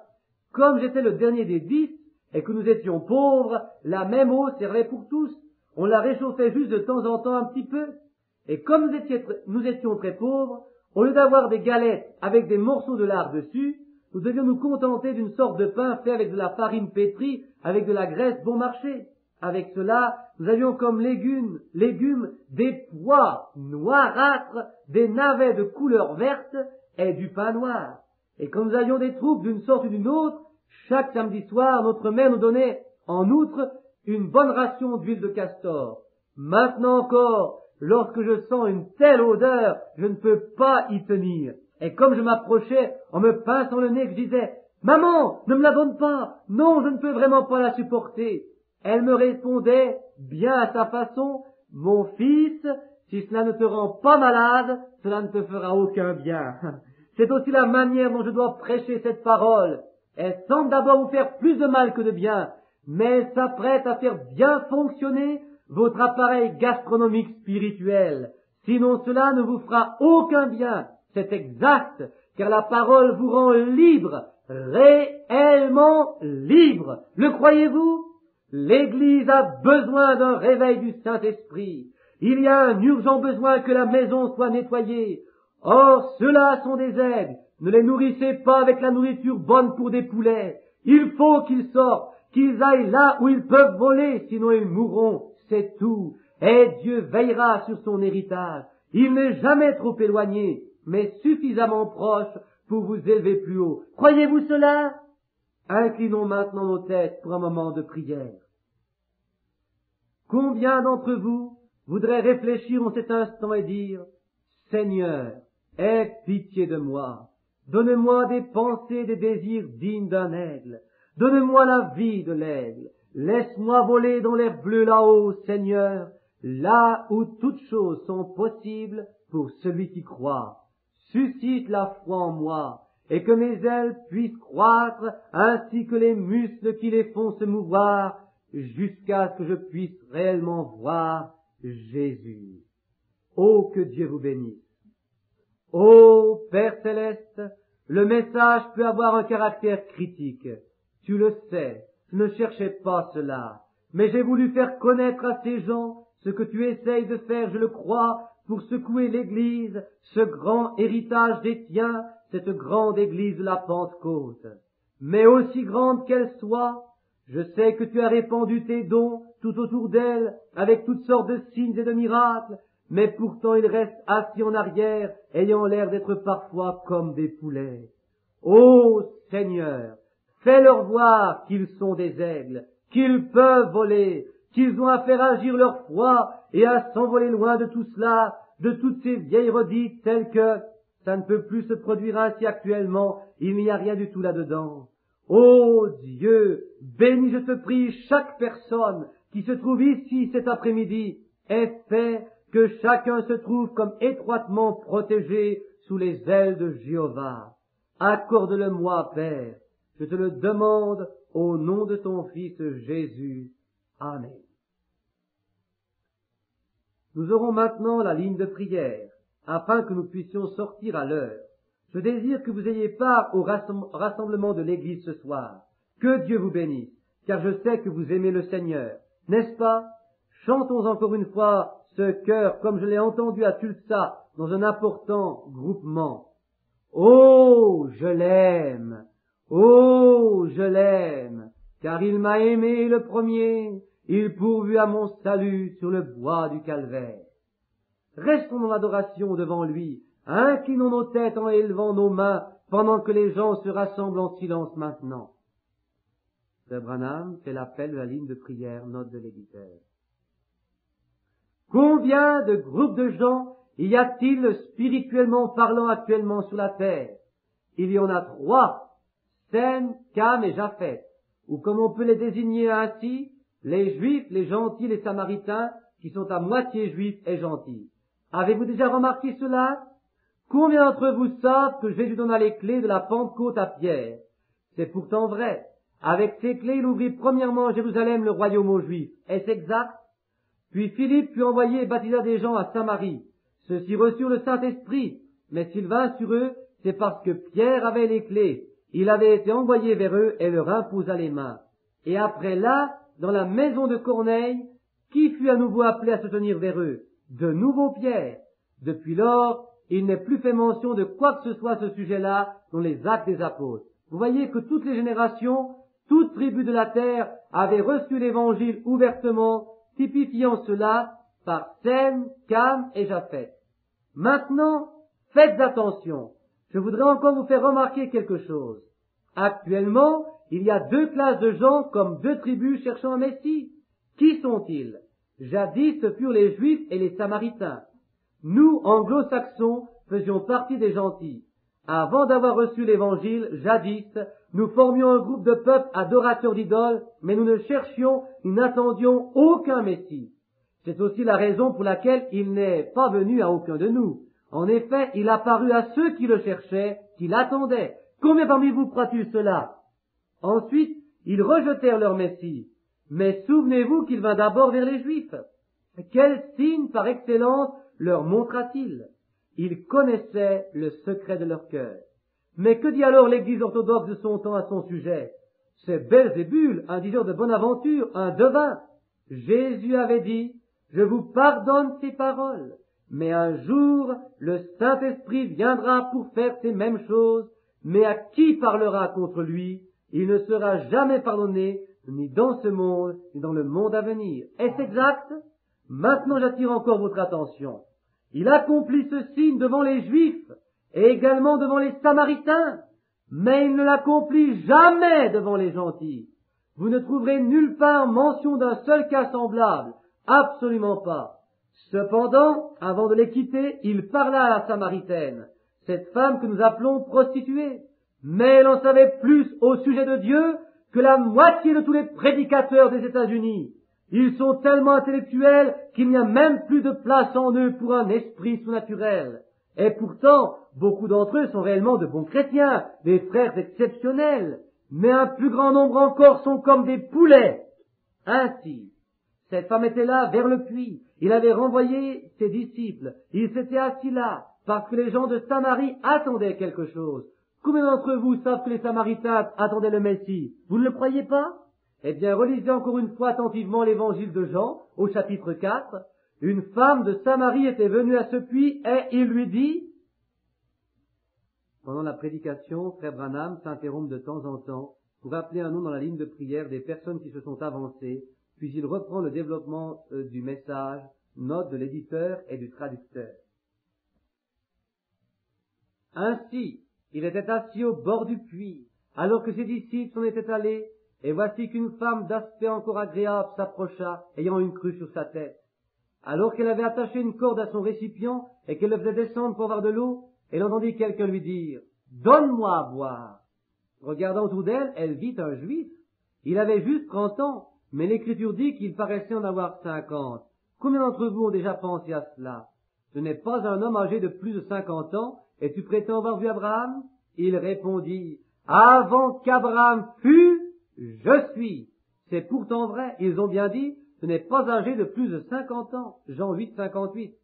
Comme j'étais le dernier des 10 et que nous étions pauvres, la même eau servait pour tous. On la réchauffait juste de temps en temps un petit peu. Et comme nous étions très pauvres, au lieu d'avoir des galettes avec des morceaux de lard dessus, nous devions nous contenter d'une sorte de pain fait avec de la farine pétrie, avec de la graisse bon marché. Avec cela, nous avions comme légumes des pois noirâtres, des navets de couleur verte et du pain noir. Et quand nous avions des troupes d'une sorte ou d'une autre, chaque samedi soir, notre mère nous donnait, en outre, une bonne ration d'huile de castor. Maintenant encore, lorsque je sens une telle odeur, je ne peux pas y tenir. Et comme je m'approchais, en me pinçant le nez, je disais, « Maman, ne me la donne pas, non, je ne peux vraiment pas la supporter. » Elle me répondait, bien à sa façon, « Mon fils, si cela ne te rend pas malade, cela ne te fera aucun bien. » C'est aussi la manière dont je dois prêcher cette parole. Elle semble d'abord vous faire plus de mal que de bien, mais elle s'apprête à faire bien fonctionner votre appareil gastronomique spirituel. Sinon cela ne vous fera aucun bien. C'est exact, car la parole vous rend libre, réellement libre. Le croyez-vous? L'Église a besoin d'un réveil du Saint-Esprit. Il y a un urgent besoin que la maison soit nettoyée. Or, ceux-là sont des aigles. Ne les nourrissez pas avec la nourriture bonne pour des poulets. Il faut qu'ils sortent, qu'ils aillent là où ils peuvent voler, sinon ils mourront, c'est tout. Et Dieu veillera sur son héritage. Il n'est jamais trop éloigné, mais suffisamment proche pour vous élever plus haut. Croyez-vous cela? Inclinons maintenant nos têtes pour un moment de prière. Combien d'entre vous voudraient réfléchir en cet instant et dire, Seigneur, aie pitié de moi, donne-moi des pensées, des désirs dignes d'un aigle, donne-moi la vie de l'aigle, laisse-moi voler dans l'air bleu là-haut, Seigneur, là où toutes choses sont possibles pour celui qui croit. Suscite la foi en moi, et que mes ailes puissent croître ainsi que les muscles qui les font se mouvoir, jusqu'à ce que je puisse réellement voir Jésus. Oh, que Dieu vous bénisse. Ô Père céleste, le message peut avoir un caractère critique. Tu le sais, je ne cherchais pas cela, mais j'ai voulu faire connaître à ces gens ce que tu essayes de faire, je le crois, pour secouer l'Église, ce grand héritage des tiens, cette grande Église de la Pentecôte. Mais aussi grande qu'elle soit, je sais que tu as répandu tes dons tout autour d'elle, avec toutes sortes de signes et de miracles, mais pourtant ils restent assis en arrière, ayant l'air d'être parfois comme des poulets. Ô Seigneur, fais-leur voir qu'ils sont des aigles, qu'ils peuvent voler, qu'ils ont à faire agir leur foi et à s'envoler loin de tout cela, de toutes ces vieilles redites telles que ça ne peut plus se produire ainsi actuellement, il n'y a rien du tout là-dedans. Ô Dieu, bénis, je te prie, chaque personne qui se trouve ici cet après-midi, et fais que chacun se trouve comme étroitement protégé sous les ailes de Jéhovah. Accorde-le-moi, Père, je te le demande au nom de ton Fils Jésus. Amen. Nous aurons maintenant la ligne de prière, afin que nous puissions sortir à l'heure. Je désire que vous ayez part au rassemblement de l'Église ce soir. Que Dieu vous bénisse, car je sais que vous aimez le Seigneur. N'est-ce pas? Chantons encore une fois ce chœur, comme je l'ai entendu à Tulsa, dans un important groupement. Oh, je l'aime! Oh, je l'aime! Car il m'a aimé le premier, il pourvut à mon salut sur le bois du calvaire. Restons dans l'adoration devant lui, inclinons nos têtes en élevant nos mains, pendant que les gens se rassemblent en silence maintenant. Frère Branham fait l'appel de la ligne de prière, note de l'éditeur. Combien de groupes de gens y a-t-il spirituellement parlant actuellement sur la terre? Il y en a 3, Sem, Cam et Japheth, ou comme on peut les désigner ainsi, les Juifs, les gentils, les Samaritains, qui sont à moitié Juifs et gentils. Avez-vous déjà remarqué cela? Combien d'entre vous savent que Jésus donna les clés de la Pentecôte à Pierre? C'est pourtant vrai. Avec ces clés, il ouvrit premièrement à Jérusalem le royaume aux Juifs. Est-ce exact? Puis Philippe fut envoyé et baptisa des gens à Samarie. Ceux-ci reçurent le Saint-Esprit, mais s'il vint sur eux, c'est parce que Pierre avait les clés. Il avait été envoyé vers eux et leur imposa les mains. Et après là, dans la maison de Corneille, qui fut à nouveau appelé à se tenir vers eux? De nouveau Pierre. Depuis lors, il n'est plus fait mention de quoi que ce soit à ce sujet-là dans les Actes des Apôtres. Vous voyez que toutes les générations, toutes tribus de la terre avaient reçu l'Évangile ouvertement, typifiant cela par Sem, Cam et Japheth. Maintenant, faites attention. Je voudrais encore vous faire remarquer quelque chose. Actuellement, il y a 2 classes de gens comme 2 tribus cherchant un Messie. Qui sont-ils? Jadis, ce furent les Juifs et les Samaritains. Nous, anglo-saxons, faisions partie des gentils. Avant d'avoir reçu l'Évangile, jadis, nous formions un groupe de peuples adorateurs d'idoles, mais nous ne cherchions, nous n'attendions aucun Messie. C'est aussi la raison pour laquelle il n'est pas venu à aucun de nous. En effet, il apparut à ceux qui le cherchaient, qui l'attendaient. Combien parmi vous croient-ils cela? Ensuite, ils rejetèrent leur Messie. Mais souvenez-vous qu'il vint d'abord vers les Juifs. Quel signe par excellence leur montra-t-il? Ils connaissaient le secret de leur cœur. Mais que dit alors l'Église orthodoxe de son temps à son sujet? C'est Belzébul, un diseur de bonne aventure, un devin. Jésus avait dit, je vous pardonne ces paroles, mais un jour le Saint-Esprit viendra pour faire ces mêmes choses, mais à qui parlera contre lui? Il ne sera jamais pardonné, ni dans ce monde, ni dans le monde à venir. Est-ce exact? Maintenant j'attire encore votre attention. Il accomplit ce signe devant les Juifs et également devant les Samaritains, mais il ne l'accomplit jamais devant les gentils. Vous ne trouverez nulle part mention d'un seul cas semblable, absolument pas. Cependant, avant de les quitter, il parla à la Samaritaine, cette femme que nous appelons prostituée, mais elle en savait plus au sujet de Dieu que la moitié de tous les prédicateurs des États-Unis. Ils sont tellement intellectuels qu'il n'y a même plus de place en eux pour un esprit surnaturel. Et pourtant, beaucoup d'entre eux sont réellement de bons chrétiens, des frères exceptionnels, mais un plus grand nombre encore sont comme des poulets. Ainsi, cette femme était là, vers le puits. Il avait renvoyé ses disciples. Il s'était assis là, parce que les gens de Samarie attendaient quelque chose. Combien d'entre vous savent que les Samaritains attendaient le Messie? Vous ne le croyez pas? Eh bien, relisez encore une fois attentivement l'évangile de Jean, au chapitre 4. Une femme de Samarie était venue à ce puits et il lui dit... Pendant la prédication, Frère Branham s'interrompt de temps en temps pour appeler un nom dans la ligne de prière des personnes qui se sont avancées, puis il reprend le développement du message, note de l'éditeur et du traducteur. Ainsi, il était assis au bord du puits, alors que ses disciples s'en étaient allés, et voici qu'une femme d'aspect encore agréable s'approcha, ayant une cruche sur sa tête. Alors qu'elle avait attaché une corde à son récipient et qu'elle le faisait descendre pour avoir de l'eau, elle entendit quelqu'un lui dire « Donne-moi à boire !» Regardant autour d'elle, elle vit un juif. Il avait juste 30 ans, mais l'Écriture dit qu'il paraissait en avoir 50. Combien d'entre vous ont déjà pensé à cela? Ce n'est pas un homme âgé de plus de 50 ans, et tu prétends avoir vu Abraham? Il répondit « Avant qu'Abraham fût, je suis. » C'est pourtant vrai, ils ont bien dit, ce n'est pas âgé de plus de 50 ans. Jean 8, 58.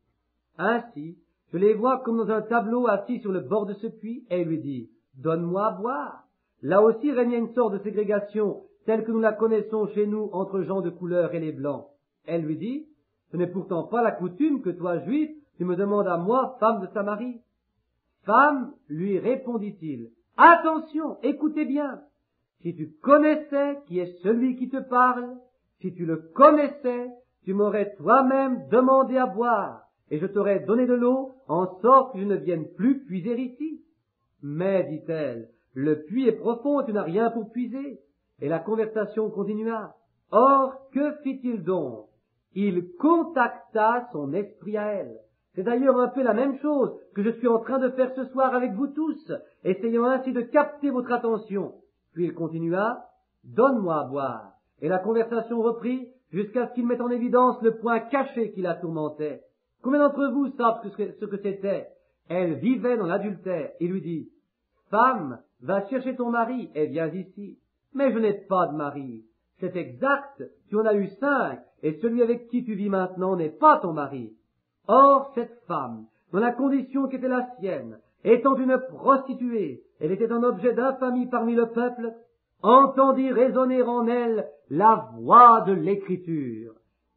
Ainsi, je les vois comme dans un tableau assis sur le bord de ce puits, et il lui dit « Donne-moi à boire. » Là aussi régnait une sorte de ségrégation, telle que nous la connaissons chez nous entre gens de couleur et les blancs. Elle lui dit « Ce n'est pourtant pas la coutume que toi, juif, tu me demandes à moi, femme de Samarie. » Femme, lui répondit-il, « Attention, écoutez bien. Si tu connaissais qui est celui qui te parle, si tu le connaissais, tu m'aurais toi-même demandé à boire, et je t'aurais donné de l'eau, en sorte que je ne vienne plus puiser ici. Mais, dit-elle, le puits est profond, tu n'as rien pour puiser. Et la conversation continua. Or, que fit-il donc? Il contacta son esprit à elle. C'est d'ailleurs un peu la même chose que je suis en train de faire ce soir avec vous tous, essayant ainsi de capter votre attention. Puis il continua, donne-moi à boire. Et la conversation reprit jusqu'à ce qu'il mette en évidence le point caché qui la tourmentait. Combien d'entre vous savent ce que c'était? Elle vivait dans l'adultère. Il lui dit, femme, va chercher ton mari et viens ici. Mais je n'ai pas de mari. C'est exact, tu en as eu 5, et celui avec qui tu vis maintenant n'est pas ton mari. Or, cette femme, dans la condition qui était la sienne, étant une prostituée, elle était un objet d'infamie parmi le peuple, entendit résonner en elle la voix de l'Écriture,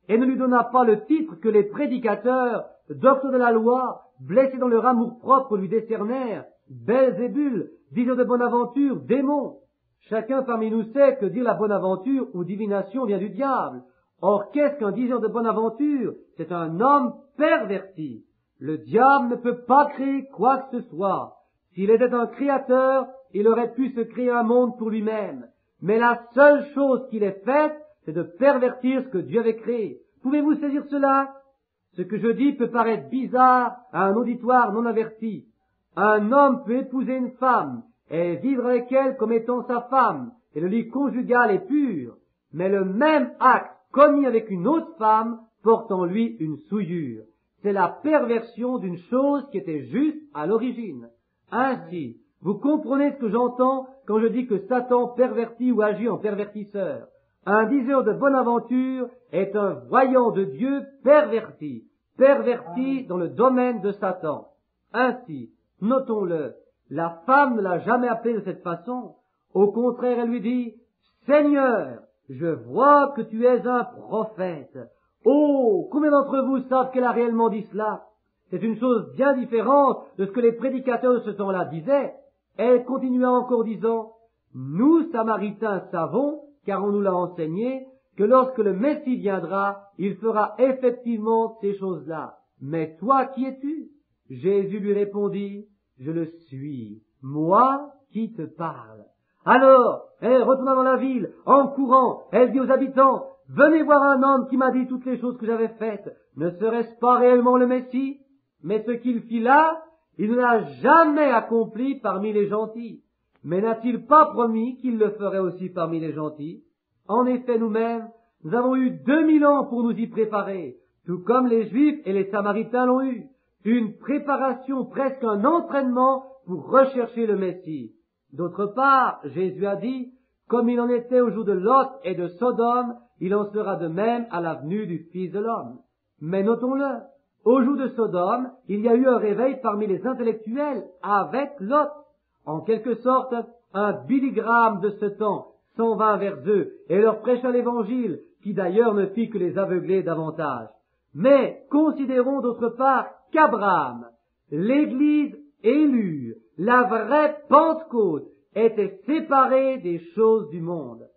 et ne lui donna pas le titre que les prédicateurs, docteurs de la loi, blessés dans leur amour-propre, lui décernèrent, Belzébul, diseur de bonne aventure, démon. Chacun parmi nous sait que dire la bonne aventure ou divination vient du diable. Or, qu'est-ce qu'un diseur de bonne aventure? C'est un homme perverti. Le diable ne peut pas créer quoi que ce soit. S'il était un créateur, il aurait pu se créer un monde pour lui-même. Mais la seule chose qu'il ait faite, c'est de pervertir ce que Dieu avait créé. Pouvez-vous saisir cela? Ce que je dis peut paraître bizarre à un auditoire non averti. Un homme peut épouser une femme et vivre avec elle comme étant sa femme, et le lit conjugal est pur. Mais le même acte commis avec une autre femme porte en lui une souillure. C'est la perversion d'une chose qui était juste à l'origine. Ainsi, vous comprenez ce que j'entends quand je dis que Satan pervertit ou agit en pervertisseur. Un diseur de bonne aventure est un voyant de Dieu perverti dans le domaine de Satan. Ainsi, notons-le, la femme ne l'a jamais appelé de cette façon. Au contraire, elle lui dit, « Seigneur, je vois que tu es un prophète. » Oh, combien d'entre vous savent qu'elle a réellement dit cela? C'est une chose bien différente de ce que les prédicateurs de ce temps-là disaient. Elle continua encore disant, « Nous, Samaritains, savons car on nous l'a enseigné, que lorsque le Messie viendra, il fera effectivement ces choses-là. Mais toi, qui es-tu? Jésus lui répondit, je le suis, moi qui te parle. Alors, elle retourna dans la ville, en courant, elle dit aux habitants, venez voir un homme qui m'a dit toutes les choses que j'avais faites. Ne serait-ce pas réellement le Messie? Mais ce qu'il fit là, il ne l'a jamais accompli parmi les gentils. Mais n'a-t-il pas promis qu'il le ferait aussi parmi les gentils? En effet, nous-mêmes, nous avons eu 2000 ans pour nous y préparer, tout comme les Juifs et les Samaritains l'ont eu. Une préparation, presque un entraînement pour rechercher le Messie. D'autre part, Jésus a dit, comme il en était au jour de Lot et de Sodome, il en sera de même à la venue du Fils de l'homme. Mais notons-le, au jour de Sodome, il y a eu un réveil parmi les intellectuels avec Lot. En quelque sorte, un Billy Graham de ce temps s'en vint vers eux et leur prêcha l'évangile, qui d'ailleurs ne fit que les aveugler davantage. Mais considérons d'autre part qu'Abraham, l'Église élue, la vraie Pentecôte, était séparée des choses du monde.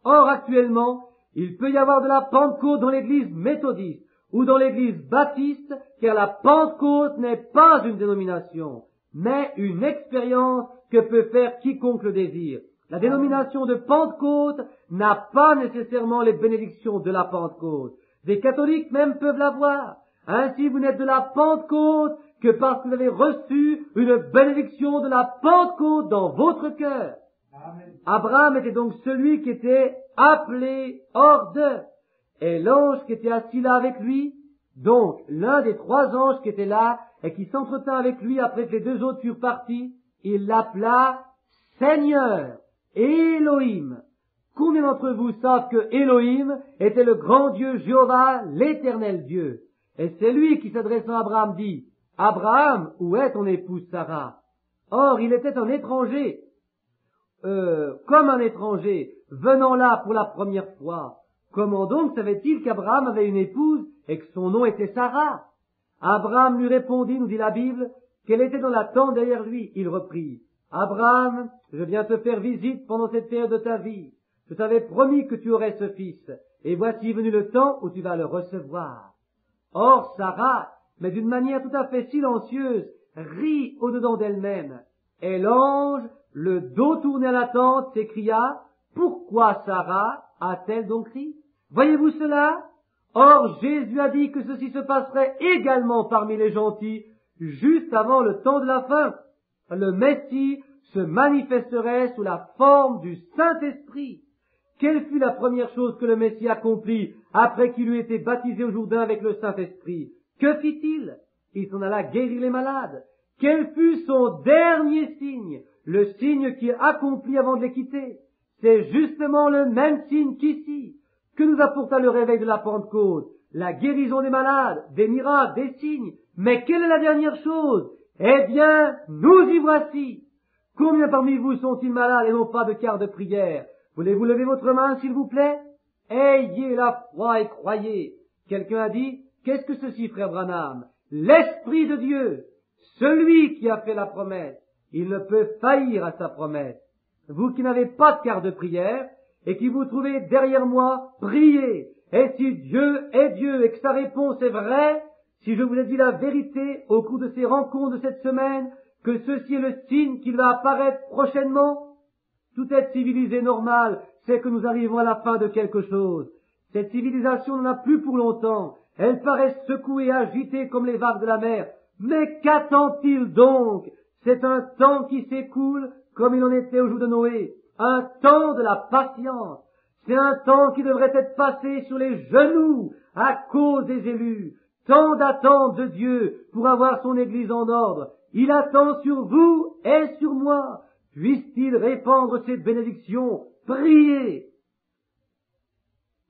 Or, actuellement, il peut y avoir de la Pentecôte dans l'Église méthodiste ou dans l'Église baptiste, car la Pentecôte n'est pas une dénomination, mais une expérience que peut faire quiconque le désire. La dénomination de Pentecôte n'a pas nécessairement les bénédictions de la Pentecôte. Des catholiques même peuvent l'avoir. Ainsi, vous n'êtes de la Pentecôte que parce que vous avez reçu une bénédiction de la Pentecôte dans votre cœur. Amen. Abraham était donc celui qui était appelé hors d'eux. Et l'ange qui était assis là avec lui, donc l'un des 3 anges qui étaient là et qui s'entretint avec lui après que les 2 autres furent partis, il l'appela Seigneur, Elohim. Combien d'entre vous savent que Elohim était le grand Dieu Jéhovah, l'éternel Dieu? Et c'est lui qui, s'adressant à Abraham, dit, Abraham, où est ton épouse Sarah? Or, il était un étranger, comme un étranger, venant là pour la première fois. Comment donc savait-il qu'Abraham avait une épouse et que son nom était Sarah? Abraham lui répondit, nous dit la Bible, qu'elle était dans la tente derrière lui. Il reprit, Abraham, je viens te faire visite pendant cette période de ta vie. Je t'avais promis que tu aurais ce fils, et voici venu le temps où tu vas le recevoir. Or, Sarah, mais d'une manière tout à fait silencieuse, rit au-dedans d'elle-même. Et l'ange, le dos tourné à la tente, s'écria, pourquoi Sarah a-t-elle donc ri? Voyez-vous cela? Or, Jésus a dit que ceci se passerait également parmi les gentils, juste avant le temps de la fin. Le Messie se manifesterait sous la forme du Saint-Esprit. Quelle fut la première chose que le Messie accomplit après qu'il eut été baptisé au Jourdain avec le Saint-Esprit? Que fit-il? Il s'en alla guérir les malades. Quel fut son dernier signe? Le signe qu'il accomplit avant de les quitter. C'est justement le même signe qu'ici. Que nous apporta le réveil de la Pentecôte? La guérison des malades, des miracles, des signes. Mais quelle est la dernière chose? Eh bien, nous y voici. Combien parmi vous sont-ils malades et n'ont pas de quart de prière? Voulez-vous lever votre main, s'il vous plaît? Ayez la foi et croyez. Quelqu'un a dit, qu'est-ce que ceci, frère Branham? L'Esprit de Dieu, celui qui a fait la promesse, il ne peut faillir à sa promesse. Vous qui n'avez pas de quart de prière, et qui vous trouvez derrière moi, priez. Et si Dieu est Dieu et que sa réponse est vraie, si je vous ai dit la vérité au cours de ces rencontres de cette semaine, que ceci est le signe qu'il va apparaître prochainement, tout être civilisé normal sait que nous arrivons à la fin de quelque chose. Cette civilisation n'en a plus pour longtemps. Elle paraît secouée, agitée comme les vagues de la mer. Mais qu'attend-il donc? C'est un temps qui s'écoule comme il en était au jour de Noé. Un temps de la patience. C'est un temps qui devrait être passé sur les genoux à cause des élus. Tant d'attente de Dieu pour avoir son Église en ordre. Il attend sur vous et sur moi. Puisse-t-il répandre ses bénédictions? Priez!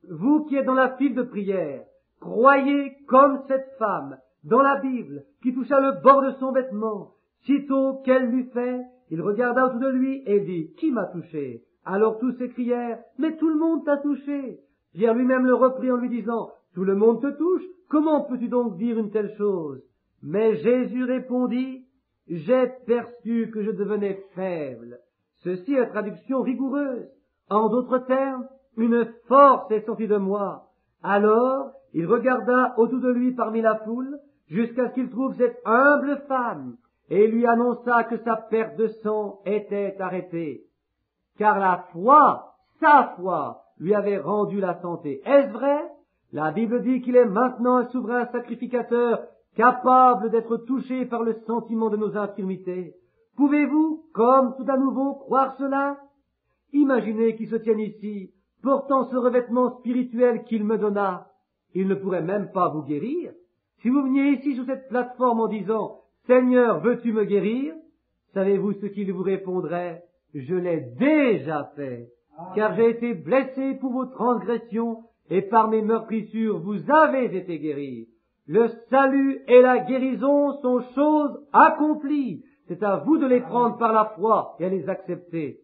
Vous qui êtes dans la file de prière, croyez comme cette femme dans la Bible qui toucha le bord de son vêtement. Sitôt qu'elle l'eut fait, il regarda autour de lui et dit, qui m'a touché? Alors tous s'écrièrent, mais tout le monde t'a touché. Pierre lui-même le reprit en lui disant, tout le monde te touche, comment peux-tu donc dire une telle chose? Mais Jésus répondit, j'ai perçu que je devenais faible. Ceci est la traduction rigoureuse. En d'autres termes, Une force est sortie de moi. Alors, il regarda autour de lui parmi la foule, jusqu'à ce qu'il trouve cette humble femme, et lui annonça que sa perte de sang était arrêtée. Car la foi, sa foi, lui avait rendu la santé. Est-ce vrai? La Bible dit qu'il est maintenant un souverain sacrificateur capable d'être touché par le sentiment de nos infirmités. Pouvez-vous, comme tout à nouveau, croire cela? Imaginez qu'il se tienne ici, portant ce revêtement spirituel qu'il me donna. Il ne pourrait même pas vous guérir. Si vous veniez ici sur cette plateforme en disant « Seigneur, veux-tu me guérir ?» savez-vous ce qu'il vous répondrait? « Je l'ai déjà fait, car j'ai été blessé pour vos transgressions, et par mes meurtrissures vous avez été guéris. Le salut et la guérison sont choses accomplies. C'est à vous de les prendre par la foi et à les accepter. »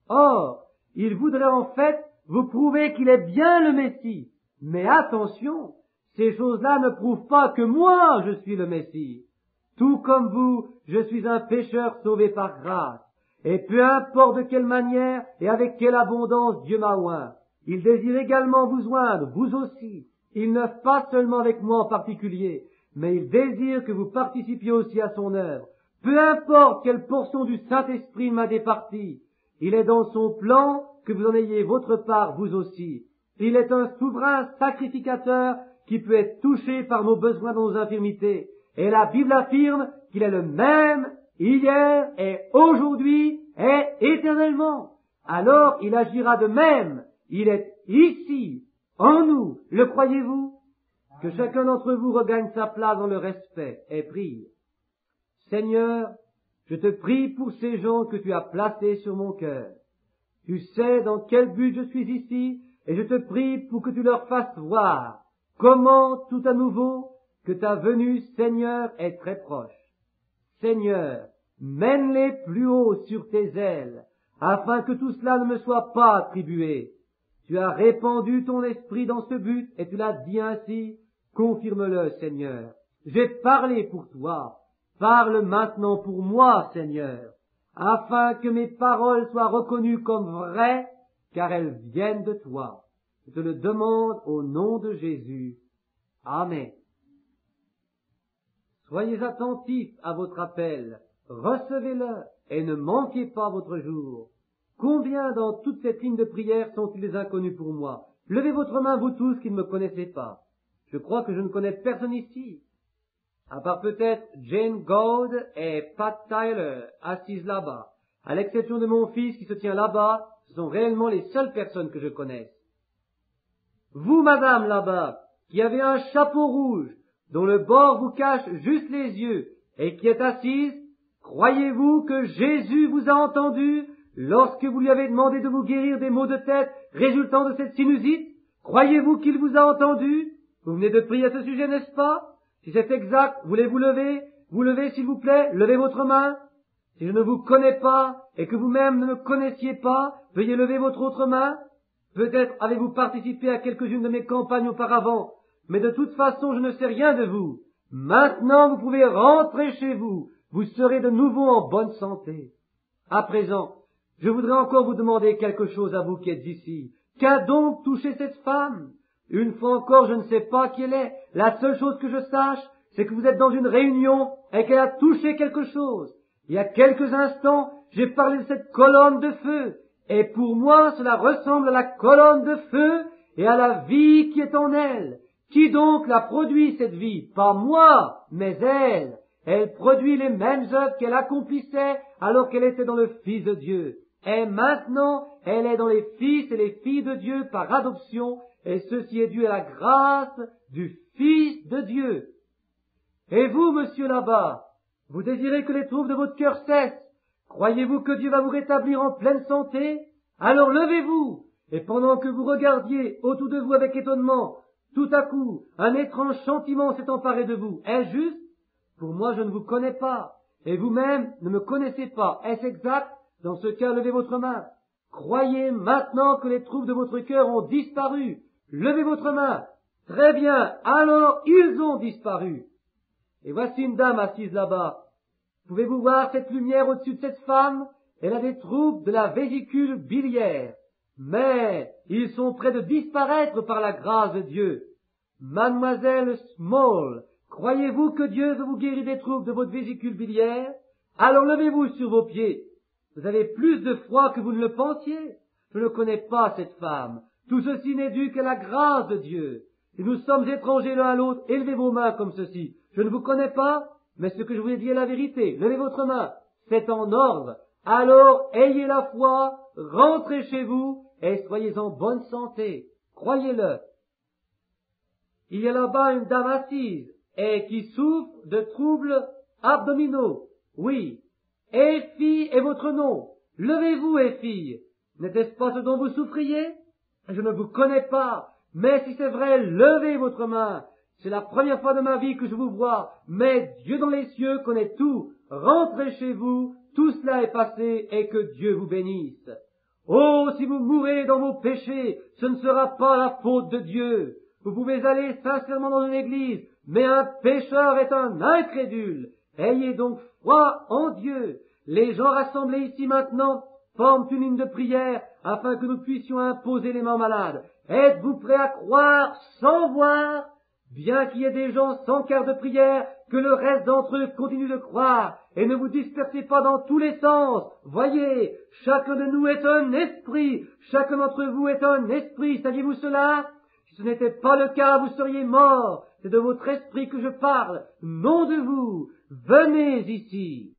Or, il voudrait en fait vous prouver qu'il est bien le Messie. Mais attention, ces choses-là ne prouvent pas que moi je suis le Messie. Tout comme vous, je suis un pécheur sauvé par grâce. Et peu importe de quelle manière et avec quelle abondance Dieu m'a oint, il désire également vous oindre, vous aussi. Il n'œuvre pas seulement avec moi en particulier, mais il désire que vous participiez aussi à son œuvre. Peu importe quelle portion du Saint-Esprit m'a départie, il est dans son plan que vous en ayez votre part vous aussi. Il est un souverain sacrificateur qui peut être touché par nos besoins, dans nos infirmités. Et la Bible affirme qu'il est le même hier et aujourd'hui et éternellement. Alors il agira de même. Il est ici, en nous. Le croyez-vous? Que chacun d'entre vous regagne sa place dans le respect et prie. Seigneur, je te prie pour ces gens que tu as placés sur mon cœur. Tu sais dans quel but je suis ici, et je te prie pour que tu leur fasses voir comment, tout à nouveau, que ta venue, Seigneur, est très proche. Seigneur, mène-les plus haut sur tes ailes, afin que tout cela ne me soit pas attribué. Tu as répandu ton esprit dans ce but, et tu l'as dit ainsi, confirme-le, Seigneur. J'ai parlé pour toi. Parle maintenant pour moi, Seigneur, afin que mes paroles soient reconnues comme vraies, car elles viennent de toi. Je te le demande au nom de Jésus. Amen. Soyez attentifs à votre appel, recevez-le et ne manquez pas votre jour. Combien dans toute cette ligne de prière sont-ils des inconnus pour moi? Levez votre main, vous tous qui ne me connaissez pas. Je crois que je ne connais personne ici, à part peut-être Jane Gould et Pat Tyler, assises là-bas. À l'exception de mon fils qui se tient là-bas, ce sont réellement les seules personnes que je connaisse. Vous, madame, là-bas, qui avez un chapeau rouge, dont le bord vous cache juste les yeux, et qui êtes assise, croyez-vous que Jésus vous a entendu lorsque vous lui avez demandé de vous guérir des maux de tête résultant de cette sinusite? Croyez-vous qu'il vous a entendu? Vous venez de prier à ce sujet, n'est-ce pas? Si c'est exact, voulez-vous lever? Vous levez, s'il vous plaît, levez votre main. Si je ne vous connais pas, et que vous-même ne me connaissiez pas, veuillez lever votre autre main. Peut-être avez-vous participé à quelques-unes de mes campagnes auparavant, mais de toute façon, je ne sais rien de vous. Maintenant, vous pouvez rentrer chez vous. Vous serez de nouveau en bonne santé. À présent, je voudrais encore vous demander quelque chose à vous qui êtes ici. Qu'a donc touché cette femme? Une fois encore, je ne sais pas qui elle est. La seule chose que je sache, c'est que vous êtes dans une réunion et qu'elle a touché quelque chose. Il y a quelques instants, j'ai parlé de cette colonne de feu. Et pour moi, cela ressemble à la colonne de feu et à la vie qui est en elle. Qui donc la produit, cette vie? Pas moi, mais elle. Elle produit les mêmes œuvres qu'elle accomplissait alors qu'elle était dans le Fils de Dieu. Et maintenant, elle est dans les fils et les filles de Dieu par adoption, et ceci est dû à la grâce du Fils de Dieu. Et vous, monsieur là-bas, vous désirez que les troubles de votre cœur cessent? Croyez-vous que Dieu va vous rétablir en pleine santé? Alors levez-vous, et pendant que vous regardiez autour de vous avec étonnement, tout à coup, un étrange sentiment s'est emparé de vous. Est-ce juste? Pour moi, je ne vous connais pas, et vous-même ne me connaissez pas. Est-ce exact? Dans ce cas, levez votre main. Croyez maintenant que les troubles de votre cœur ont disparu. Levez votre main. Très bien, alors ils ont disparu. Et voici une dame assise là-bas. Pouvez-vous voir cette lumière au-dessus de cette femme? Elle a des troubles de la vésicule biliaire. mais ils sont près de disparaître par la grâce de Dieu. Mademoiselle Small, croyez-vous que Dieu veut vous guérir des troubles de votre vésicule biliaire? Alors levez-vous sur vos pieds. Vous avez plus de foi que vous ne le pensiez. Je ne connais pas cette femme. Tout ceci n'est dû qu'à la grâce de Dieu. Si nous sommes étrangers l'un à l'autre, élevez vos mains comme ceci. Je ne vous connais pas, mais ce que je vous ai dit est la vérité. Levez votre main. C'est en ordre. Alors ayez la foi, rentrez chez vous et soyez en bonne santé. Croyez-le. Il y a là-bas une dame assise et qui souffre de troubles abdominaux. Oui. Effie est votre nom. Levez-vous, Effie. N'était-ce pas ce dont vous souffriez? Je ne vous connais pas, mais si c'est vrai, levez votre main. C'est la première fois de ma vie que je vous vois, mais Dieu dans les cieux connaît tout. Rentrez chez vous, tout cela est passé et que Dieu vous bénisse. Oh, si vous mourrez dans vos péchés, ce ne sera pas la faute de Dieu. Vous pouvez aller sincèrement dans une église, mais un pécheur est un incrédule. Ayez donc foi en Dieu. Les gens rassemblés ici maintenant forment une ligne de prière afin que nous puissions imposer les mains malades. Êtes-vous prêts à croire sans voir? Bien qu'il y ait des gens sans cœur de prière, que le reste d'entre eux continue de croire, et ne vous dispersez pas dans tous les sens. Voyez, chacun de nous est un esprit, chacun d'entre vous est un esprit, saviez-vous cela? Si ce n'était pas le cas, vous seriez morts. C'est de votre esprit que je parle, non de vous. Venez ici.